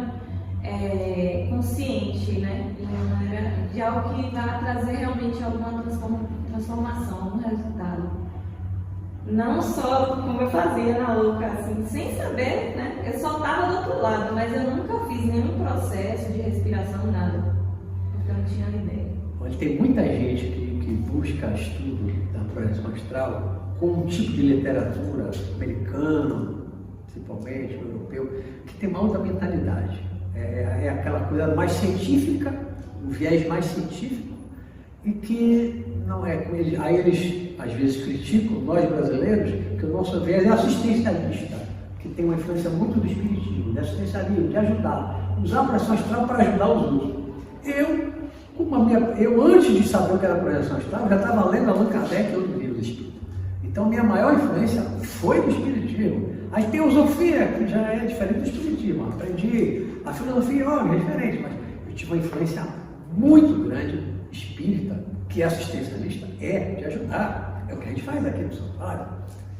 consciente, né? De uma maneira de algo que vai trazer realmente alguma transformação, algum resultado. Não só como eu fazia na louca, assim, sem saber, né? Eu só estava do outro lado, mas eu nunca fiz nenhum processo de respiração, nada. Porque eu não tinha ideia. Olha, tem muita gente que busca estudo da projeção astral com um tipo de literatura americano, principalmente europeu, que tem uma outra mentalidade. É aquela coisa mais científica, um viés mais científico, e que não é com eles. Aí eles às vezes criticam nós brasileiros que o nosso viés é assistencialista, que tem uma influência muito do espiritismo, do assistencialismo, de ajudar. usar a projeção astral para ajudar os outros. Eu antes de saber o que era projeção astral, já estava lendo Allan Kardec e outros livros espíritas. Então, minha maior influência foi do espiritismo. A teosofia, que já é diferente do espiritismo, aprendi. A filosofia é diferente, mas eu tive uma influência muito grande espírita, que é assistencialista, de ajudar. É o que a gente faz aqui no santuário,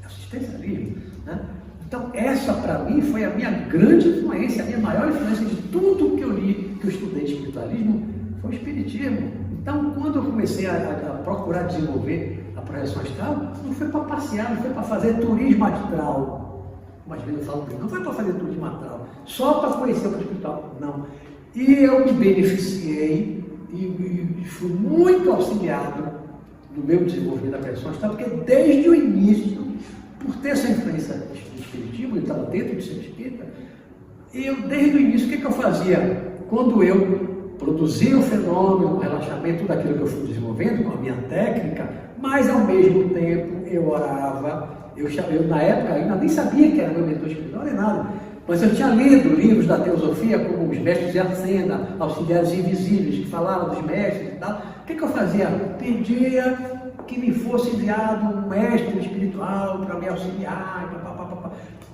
assistencialismo, né? Então, essa para mim foi a minha grande influência, a minha maior influência de tudo que eu li, que eu estudei de espiritualismo, foi o espiritismo. Então, quando eu comecei a procurar desenvolver a projeção astral, não foi para passear, não foi para fazer turismo astral. Mas vezes eu falo para ele, não foi para fazer turismo astral, só para conhecer o espiritual, não. E eu me beneficiei e fui muito auxiliado no meu desenvolvimento da projeção astral, porque desde o início, por ter essa influência do espiritismo, eu estava dentro do centro espírita, desde o início, o que eu fazia? Quando eu produzia o fenômeno, o relaxamento, tudo aquilo que eu fui desenvolvendo com a minha técnica, mas ao mesmo tempo eu orava, eu na época ainda nem sabia que era meu mentor espiritual nem nada, mas eu tinha lido livros da teosofia como Os Mestres de Ascenda, Auxiliares Invisíveis, que falavam dos mestres e tal. O que eu fazia? Pedia que me fosse enviado um mestre espiritual para me auxiliar,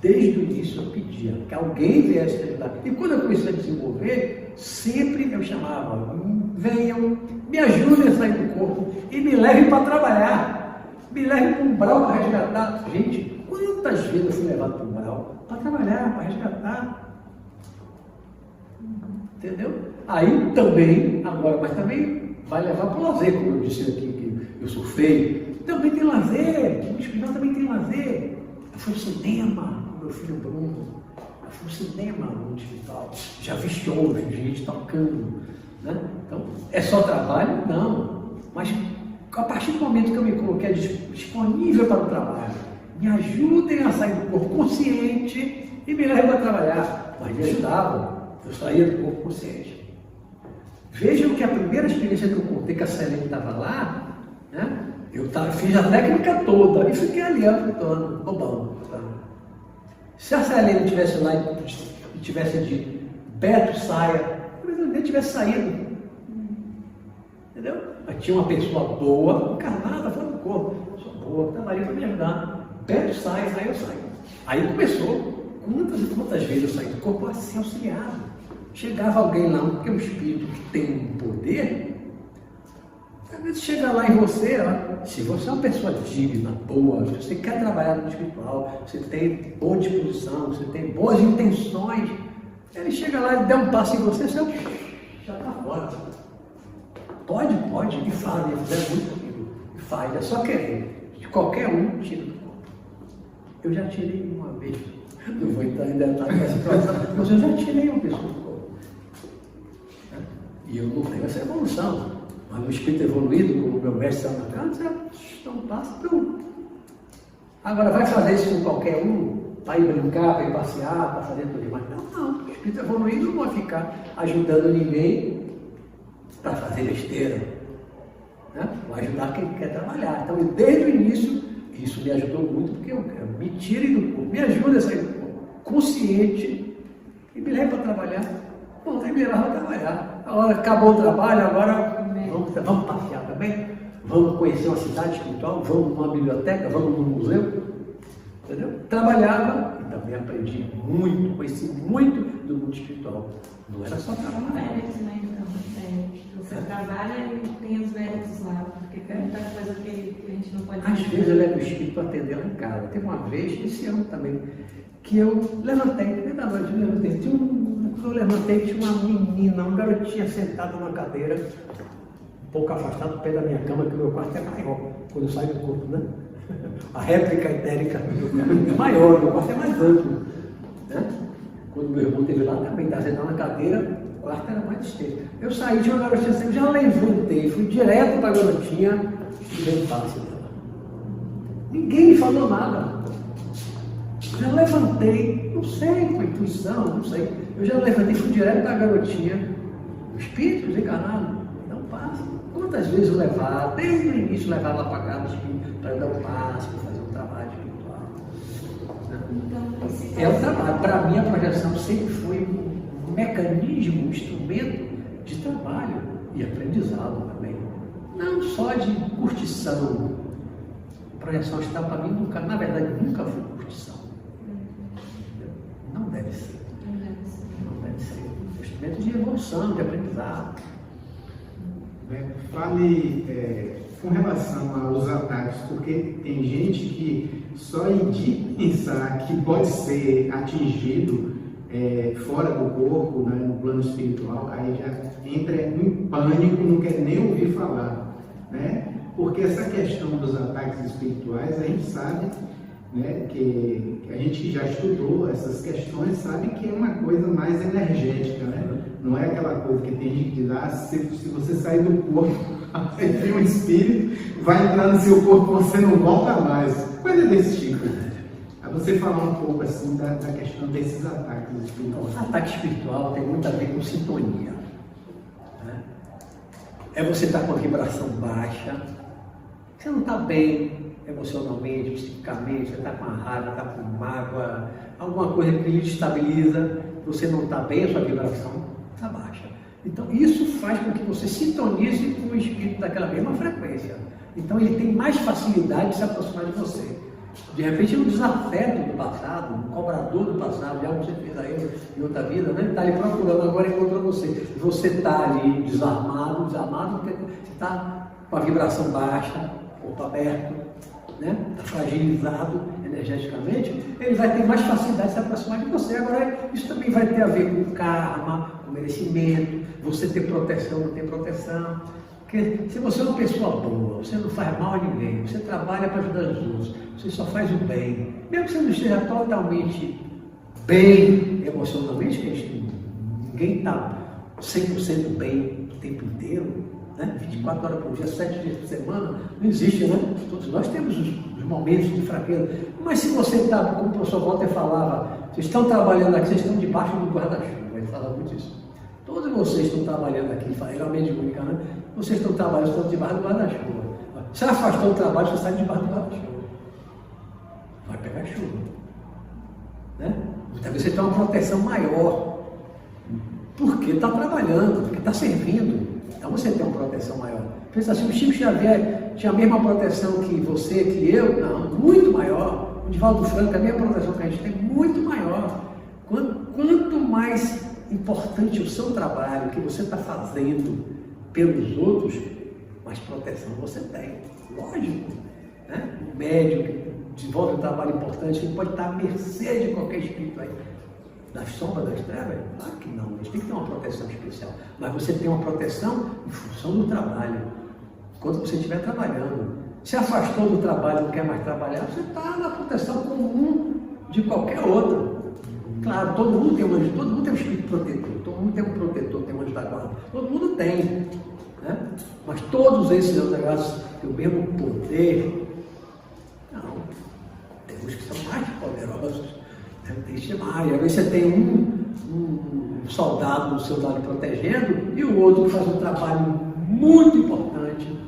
Desde o início eu pedia que alguém viesse me ajudar. E quando eu comecei a desenvolver, sempre eu chamava, venham, me ajudem a sair do corpo e me levem para trabalhar. Me levem para um umbral para resgatar. Gente, quantas vezes eu fui levado para um umbral para trabalhar, para resgatar? Entendeu? Aí também, agora, mas também vai levar para o lazer, como eu disse aqui, que eu surfei. Também tem lazer, o espiritual também tem lazer. Eu fui ao cinema. Meu filho Bruno, eu fui ao cinema no hospital, já vi shows de gente tocando, né? Então, é só trabalho? Não, mas a partir do momento que eu me coloquei disponível para o trabalho, me ajudem a sair do corpo consciente e me levem para trabalhar, mas me ajudavam, eu saía do corpo consciente. Vejam que a primeira experiência que eu contei, que a Selene estava lá, né? Eu fiz a técnica toda e fiquei ali, apontando, bobão. Se a Selene estivesse lá e tivesse dito, Beto, saia, talvez eu nem tivesse saído. Entendeu? Mas tinha uma pessoa boa, encarnada, fora do corpo, pessoa boa, estava ali para me ajudar. Beto, saia, aí eu saio. Aí começou, quantas vezes eu saí do corpo assim, auxiliado. Chegava alguém lá, porque é um espírito que tem um poder. Às vezes chega lá em você, ó, se você é uma pessoa digna, boa, se você quer trabalhar no espiritual, você tem boa disposição, você tem boas intenções, ele chega lá e dá um passo em você, você já está fora. Pode, e fala, ele fizer muito comigo, e faz, é só querer. De qualquer um, tira do corpo. Eu já tirei uma vez, não vou entrar em detalhes nessa situação, mas eu já tirei uma pessoa do corpo. E eu não tenho essa evolução. Mas no espírito evoluído, como o meu mestre Samacan, você não passa tudo. Agora, vai fazer isso com qualquer um? Para ir brincar, para ir passear, para fazer tudo mais? Não. O espírito evoluído não vai ficar ajudando ninguém para fazer besteira. Né? Vai ajudar quem quer trabalhar. Então, desde o início, isso me ajudou muito, porque eu quero. Me tire do corpo, me ajude a sair do corpo, consciente, e me leve para trabalhar. Bom, aí me leva para trabalhar. Agora, acabou o trabalho, agora vamos passear também, vamos conhecer uma cidade espiritual, vamos numa biblioteca, vamos num museu, entendeu? Trabalhava e também aprendi muito, conheci muito do mundo espiritual. Não era só trabalhar. Méritos, né, então? Você trabalha e tem os méritos lá, porque tem muita coisa que a gente não pode... Às vezes eu levo o espírito para atender lá em casa. Teve uma vez, esse ano também, que eu levantei, no meio da noite, eu levantei, tinha uma menina, uma garotinha sentada numa cadeira, um pouco afastado do pé da minha cama, que o meu quarto é maior, quando eu saio do corpo, né? A réplica etérica é maior, o meu quarto é mais amplo, né? Quando meu irmão esteve lá também, estava sentado na cadeira, o quarto era mais extenso. Eu saí de uma garotinha assim, eu já levantei, fui direto para a garotinha e dei um passe dela. Ninguém me falou nada. Já levantei, não sei, com intuição, não sei. Eu já levantei, fui direto para a garotinha, o espírito desencarnado. Quantas vezes eu levava, desde o início, levava ela para casa para dar um passo, para fazer um trabalho espiritual. É o trabalho. Para mim, a projeção sempre foi um mecanismo, um instrumento de trabalho e aprendizado também. Não só de curtição. Projeção astral para mim nunca, na verdade, nunca foi curtição. Não deve ser. Não deve ser. É um instrumento de evolução, de aprendizado. Fale com relação aos ataques, porque tem gente que só de pensar que pode ser atingido fora do corpo, né, no plano espiritual, aí já entra em pânico, não quer nem ouvir falar, né? Porque essa questão dos ataques espirituais, a gente sabe, né, que a gente que já estudou essas questões sabe que é uma coisa mais energética, né? Não é aquela coisa que tem gente que diz, se você sair do corpo, aí vem um espírito, vai entrar no seu corpo, você não volta mais. Coisa desse tipo. Aí você falar um pouco assim da questão desses ataques espirituais. O ataque espiritual tem muito a ver com sintonia. Né? É você estar com a vibração baixa, você não está bem emocionalmente, psiquicamente, você está com a raiva, está com mágoa, alguma coisa que lhe destabiliza, você não está bem, a sua vibração está baixa. Então isso faz com que você sintonize com o espírito daquela mesma frequência. Então ele tem mais facilidade de se aproximar de você. De repente um desafeto do passado, um cobrador do passado, de algo que você fez a ele em outra vida, né? Ele está ali procurando, agora encontrou você. Você está ali desarmado porque você está com a vibração baixa, corpo aberto, né? Está fragilizado energeticamente, ele vai ter mais facilidade de se aproximar de você. Agora, isso também vai ter a ver com karma, com merecimento, você ter proteção, não ter proteção. Porque se você é uma pessoa boa, você não faz mal a ninguém, você trabalha para ajudar os outros, você só faz o bem, mesmo que você não esteja totalmente bem emocionalmente, que ninguém está 100% bem o tempo inteiro, né? 24 horas por dia, 7 dias por semana, não existe, né? Todos nós temos os momentos de fraqueza. Mas se você está, como o professor Walter falava, vocês estão trabalhando aqui, vocês estão debaixo do guarda-chuva, ele fala muito isso. Todos vocês estão trabalhando aqui, era uma mediúnica, né? Vocês estão trabalhando, estão debaixo do guarda-chuva. Se afastou do trabalho, você sai debaixo do guarda-chuva. Vai pegar chuva. Né? Talvez você tenha uma proteção maior. Porque está trabalhando, porque está servindo. Então você tem uma proteção maior. Pensa assim, o Chico Xavier tinha a mesma proteção que você, que eu, não, muito maior. O Divaldo Franco, a mesma proteção que a gente tem, muito maior. Quanto mais importante o seu trabalho, que você está fazendo pelos outros, mais proteção você tem. Lógico. Né? O médium que desenvolve um trabalho importante, ele pode estar à mercê de qualquer espírito aí. Das sombras, das trevas? Claro que não, eles têm que ter uma proteção especial. Mas você tem uma proteção em função do trabalho. Quando você estiver trabalhando, se afastou do trabalho, não quer mais trabalhar, você está na proteção comum de qualquer outro. Claro, todo mundo tem um espírito protetor, todo mundo tem um protetor, tem um anjo da guarda, todo mundo tem. Né? Mas todos esses negócios têm o mesmo poder. Não, tem uns que são mais poderosos. Tem mais. Às vezes você tem um soldado no seu lado protegendo e o outro que faz um trabalho muito importante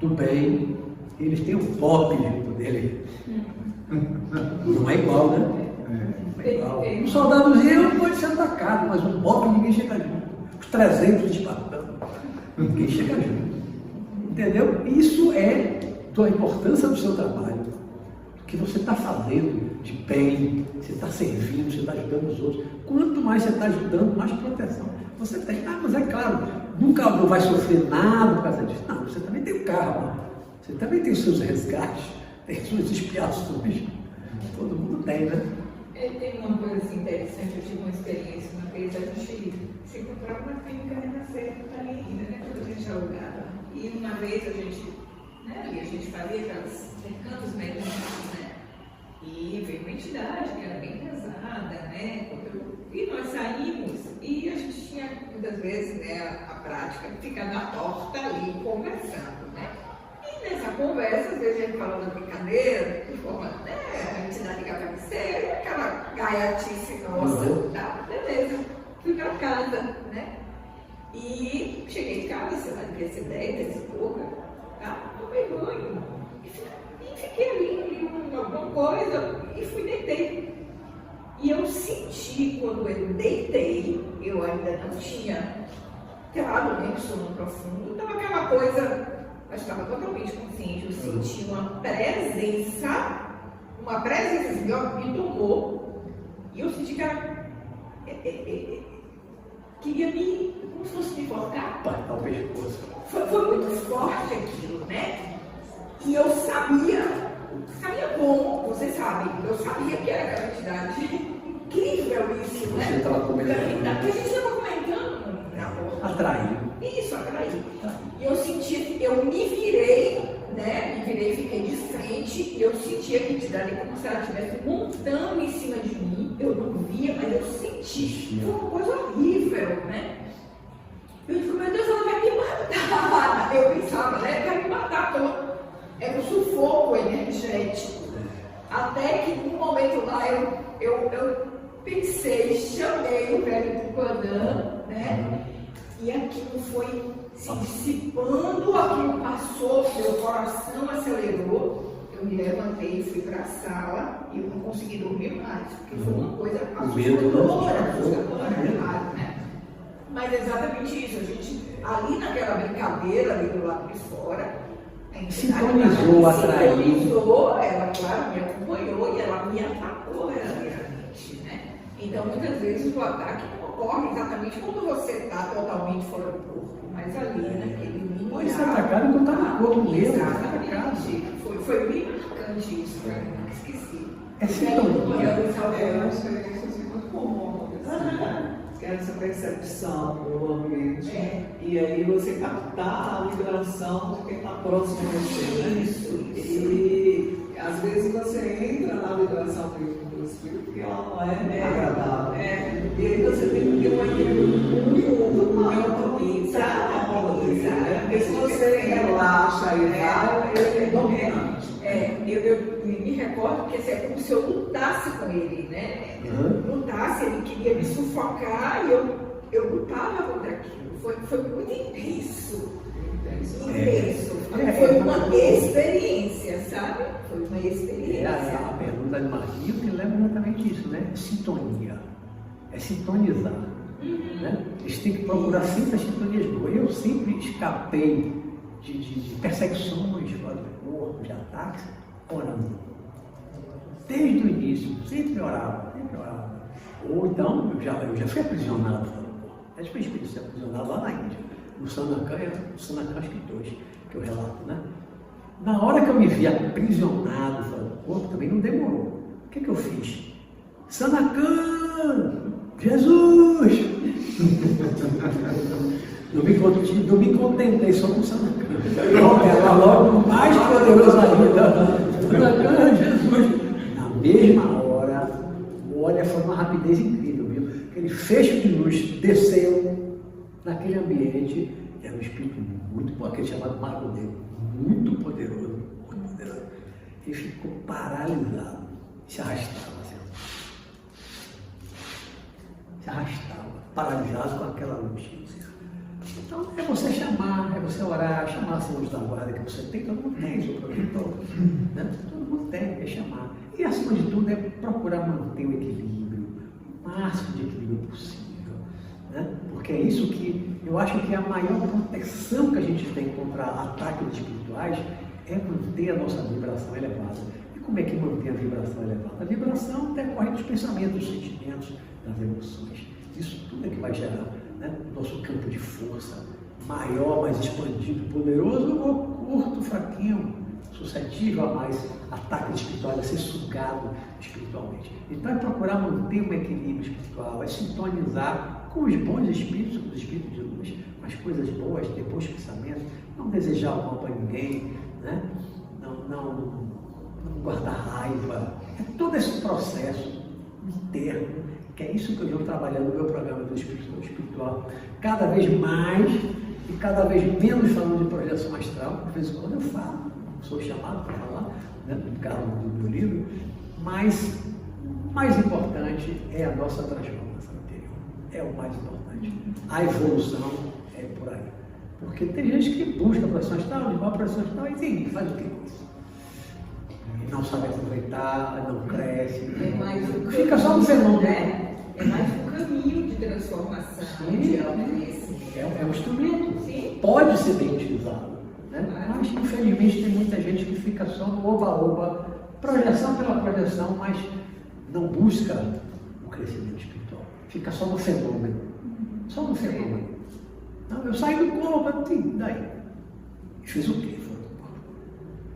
do bem. Eles têm o pop junto dele. Não é igual, né? Não é igual. Um soldadozinho pode ser atacado, mas um pop ninguém chega junto. Os 300 de Espartano, ninguém chega junto. Entendeu? Isso é a importância do seu trabalho. Que você está fazendo de bem, você está servindo, você está ajudando os outros. Quanto mais você está ajudando, mais proteção você tem. Mas é claro, nunca não vai sofrer nada por causa disso. Não, você também tem o karma, você também tem os seus resgates, tem suas expiações. Todo mundo tem, né? Tem uma coisa assim, interessante, eu tive uma experiência uma vez, a gente se encontrava na clínica Renascer, que está ali ainda, né? Quando a gente alugava. E uma vez a gente, né, ali a gente fazia aquelas recantos mediúnicos, né? E veio uma entidade que era bem pesada, né? E nós saímos e a gente tinha muitas vezes, né, a prática de ficar na porta ali conversando, né? E nessa conversa, às vezes a gente falando brincadeira, de forma, né, a entidade ligava a cabeceira, aquela gaiatice nossa, tá? Beleza, fui pra casa, né? E cheguei de casa, sei lá, devia ser 10 e pouca, tá? Tomei banho. E fiquei ali, alguma coisa, e fui deitei. E eu senti, quando eu deitei, eu ainda não tinha entrado no sono profundo, então aquela coisa, mas estava totalmente consciente, eu senti uma presença assim, ó, me tomou, e eu senti que ela queria me, como se fosse me enforcar. Apertar o pescoço. Foi muito forte aquilo, né? E eu sabia bom, vocês sabem, eu sabia que era aquela entidade. Incrível isso, né? Você estava comentando. Que a gente estava comentando na porta. Atrair. Isso, atrair. E eu senti, eu me virei, né? Fiquei de frente, e eu sentia que a entidade como se ela estivesse montando em cima de mim. Eu não via, mas eu senti. Foi uma coisa horrível, né? Eu disse, meu Deus, ela vai me matar. Eu pensava, né? Vai me matar. Era um sufoco energético. Até que num momento lá eu pensei, chamei o velho Tupanã, né? E aquilo foi se dissipando, aquilo passou, meu coração acelerou. Eu me levantei, fui para a sala e eu não consegui dormir mais, porque foi uma coisa assustadora, né? Mas é exatamente isso, a gente, ali naquela brincadeira, ali do lado de fora, a entidade sintonizou, atraiu. Sintonizou, ela, claro, me acompanhou e ela me atacou verdadeiramente, né? Então, muitas vezes o ataque não ocorre exatamente quando você está totalmente fora do corpo, mas ali, naquele mínimo. Pode ser atacado quando está no corpo mesmo. Exatamente. Foi bem marcante isso, pra mim, não esqueci. É sintonia. É uma experiência assim, muito comum, que é essa percepção do ambiente. E aí você captar a vibração de quem está próximo a você, né? E às vezes você entra na vibração do espírito porque ela não é agradável. E aí você tem que ter uma equilíbrio muito maior. Porque se você relaxa e vai, ele é dominante. Eu me recordo que assim, é como se eu lutasse com ele, né? Lutasse, ele queria me sufocar e eu lutava contra aquilo. Foi muito intenso. Foi uma experiência, sabe? Foi uma experiência. A pergunta de Marquinhos que leva exatamente isso, né? Sintonia. É sintonizar. Né? A gente tem que procurar sempre as sintonias boas. Eu sempre escapei de perseguições fora do corpo, de ataques, orando. Desde o início, sempre orava. Ou então, eu já fui aprisionado fora do corpo. A gente foi aprisionado lá na Índia, no Sanacan, acho que 2, que eu relato, né? Na hora que eu me vi aprisionado fora do corpo, também não demorou. O que eu fiz? Sanacan! Jesus! Não me contentei só com Sanacan. Era logo mais poderoso ainda. Sanacan, Jesus! Na mesma hora, olha, foi uma rapidez incrível, viu? Aquele fecho de luz desceu naquele ambiente, era um espírito muito bom, aquele chamado Mago Negro, muito poderoso. Ele ficou paralisado, se arrastava. Se arrastava, paralisado com aquela luz. Então é você chamar, é você orar, chamar a luz da guarda que você tem, todo mundo tem, seu protetor, né? Todo mundo tem, é chamar. E acima de tudo é procurar manter o equilíbrio, o máximo de equilíbrio possível, né? Porque é isso que eu acho que é a maior proteção que a gente tem contra ataques espirituais, é manter a nossa vibração elevada. E como é que mantém a vibração elevada? A vibração decorre dos pensamentos, dos sentimentos, das emoções. Isso tudo é que vai gerar, né, nosso campo de força maior, mais expandido, poderoso, ou curto, fraquinho, suscetível a mais ataques espirituais, a ser sugado espiritualmente. Então é procurar manter um equilíbrio espiritual, é sintonizar com os bons espíritos, com os espíritos de luz, com as coisas boas, ter bons pensamentos, não desejar o mal para ninguém, né? Não guardar raiva. É todo esse processo interno, que é isso que eu venho trabalhando no meu programa do espiritual, cada vez mais e cada vez menos falando de projeção astral. De vez em quando eu falo, sou chamado para falar, né, no caso do meu livro, mas o mais importante é a nossa transformação interior. É o mais importante. A evolução é por aí. Porque tem gente que busca projeção astral, de mal projeção astral, e faz o que com isso? não sabe aproveitar, não cresce. É mais o Fica só no fenômeno. né? É mais o caminho de transformação, Sim. de autoconhecimento. É um instrumento. Sim. Pode ser bem utilizado. Né? Mas, infelizmente, tem muita gente que fica só no oba-oba, projeção pela projeção, mas não busca o crescimento espiritual. Fica só no fenômeno. Só no fenômeno. Não, eu saí do corpo, daí. Fiz o quê?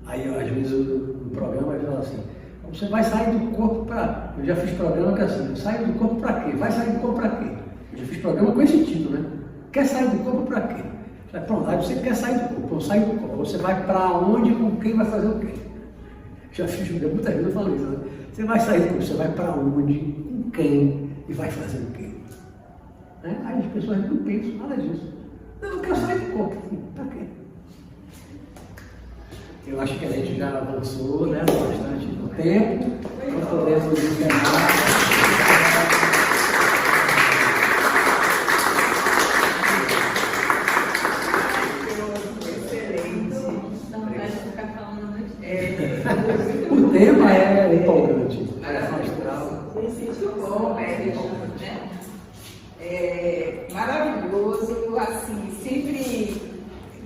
Aí, às vezes, no programa, ele fala assim, você vai sair do corpo para... Eu já fiz programa que é assim, sai do corpo para quê? Vai sair do corpo para quê? Eu já fiz programa com esse título, né? Quer sair do corpo para quê? Pronto, aí você quer sair do corpo, então sai do corpo. Você vai para onde, com quem, vai fazer o quê? Já fiz muitas vezes eu falo isso, né? Você vai sair do corpo, você vai para onde, com quem e vai fazer o quê? Né? Aí as pessoas não pensam nada disso. Não, eu quero sair do corpo. Para quê? Eu acho que a gente já avançou, né, bastante no tempo. Nós podemos encerrar. O tema é empolgante. Muito bom, né? É maravilhoso, assim, sempre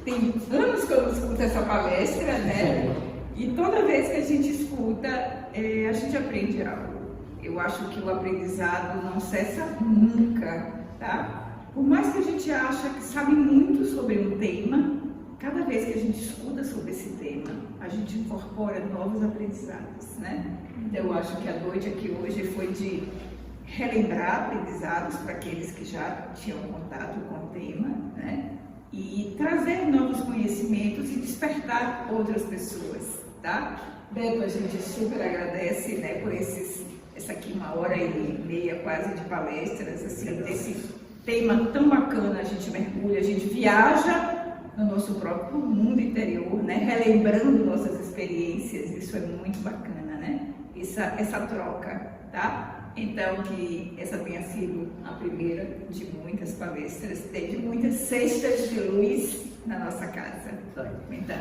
tem anos que eu não escuto essa palestra, né? E toda vez que a gente escuta, a gente aprende algo. Eu acho que o aprendizado não cessa nunca, tá? Por mais que a gente ache que sabe muito sobre um tema, cada vez que a gente escuta sobre esse tema, a gente incorpora novos aprendizados, né? Então, eu acho que a noite aqui hoje foi de relembrar aprendizados para aqueles que já tinham contato com o tema, né? E trazer novos conhecimentos e despertar outras pessoas, tá? Beto, a gente super agradece, né, por essa aqui 1h30 quase de palestras, assim, desse tema tão bacana. A gente mergulha, a gente viaja no nosso próprio mundo interior, né, relembrando nossas experiências. Isso é muito bacana, né? Essa troca, tá? Então, que essa tenha sido a primeira de muitas palestras, de muitas cestas de luz na nossa casa. Tá. Então,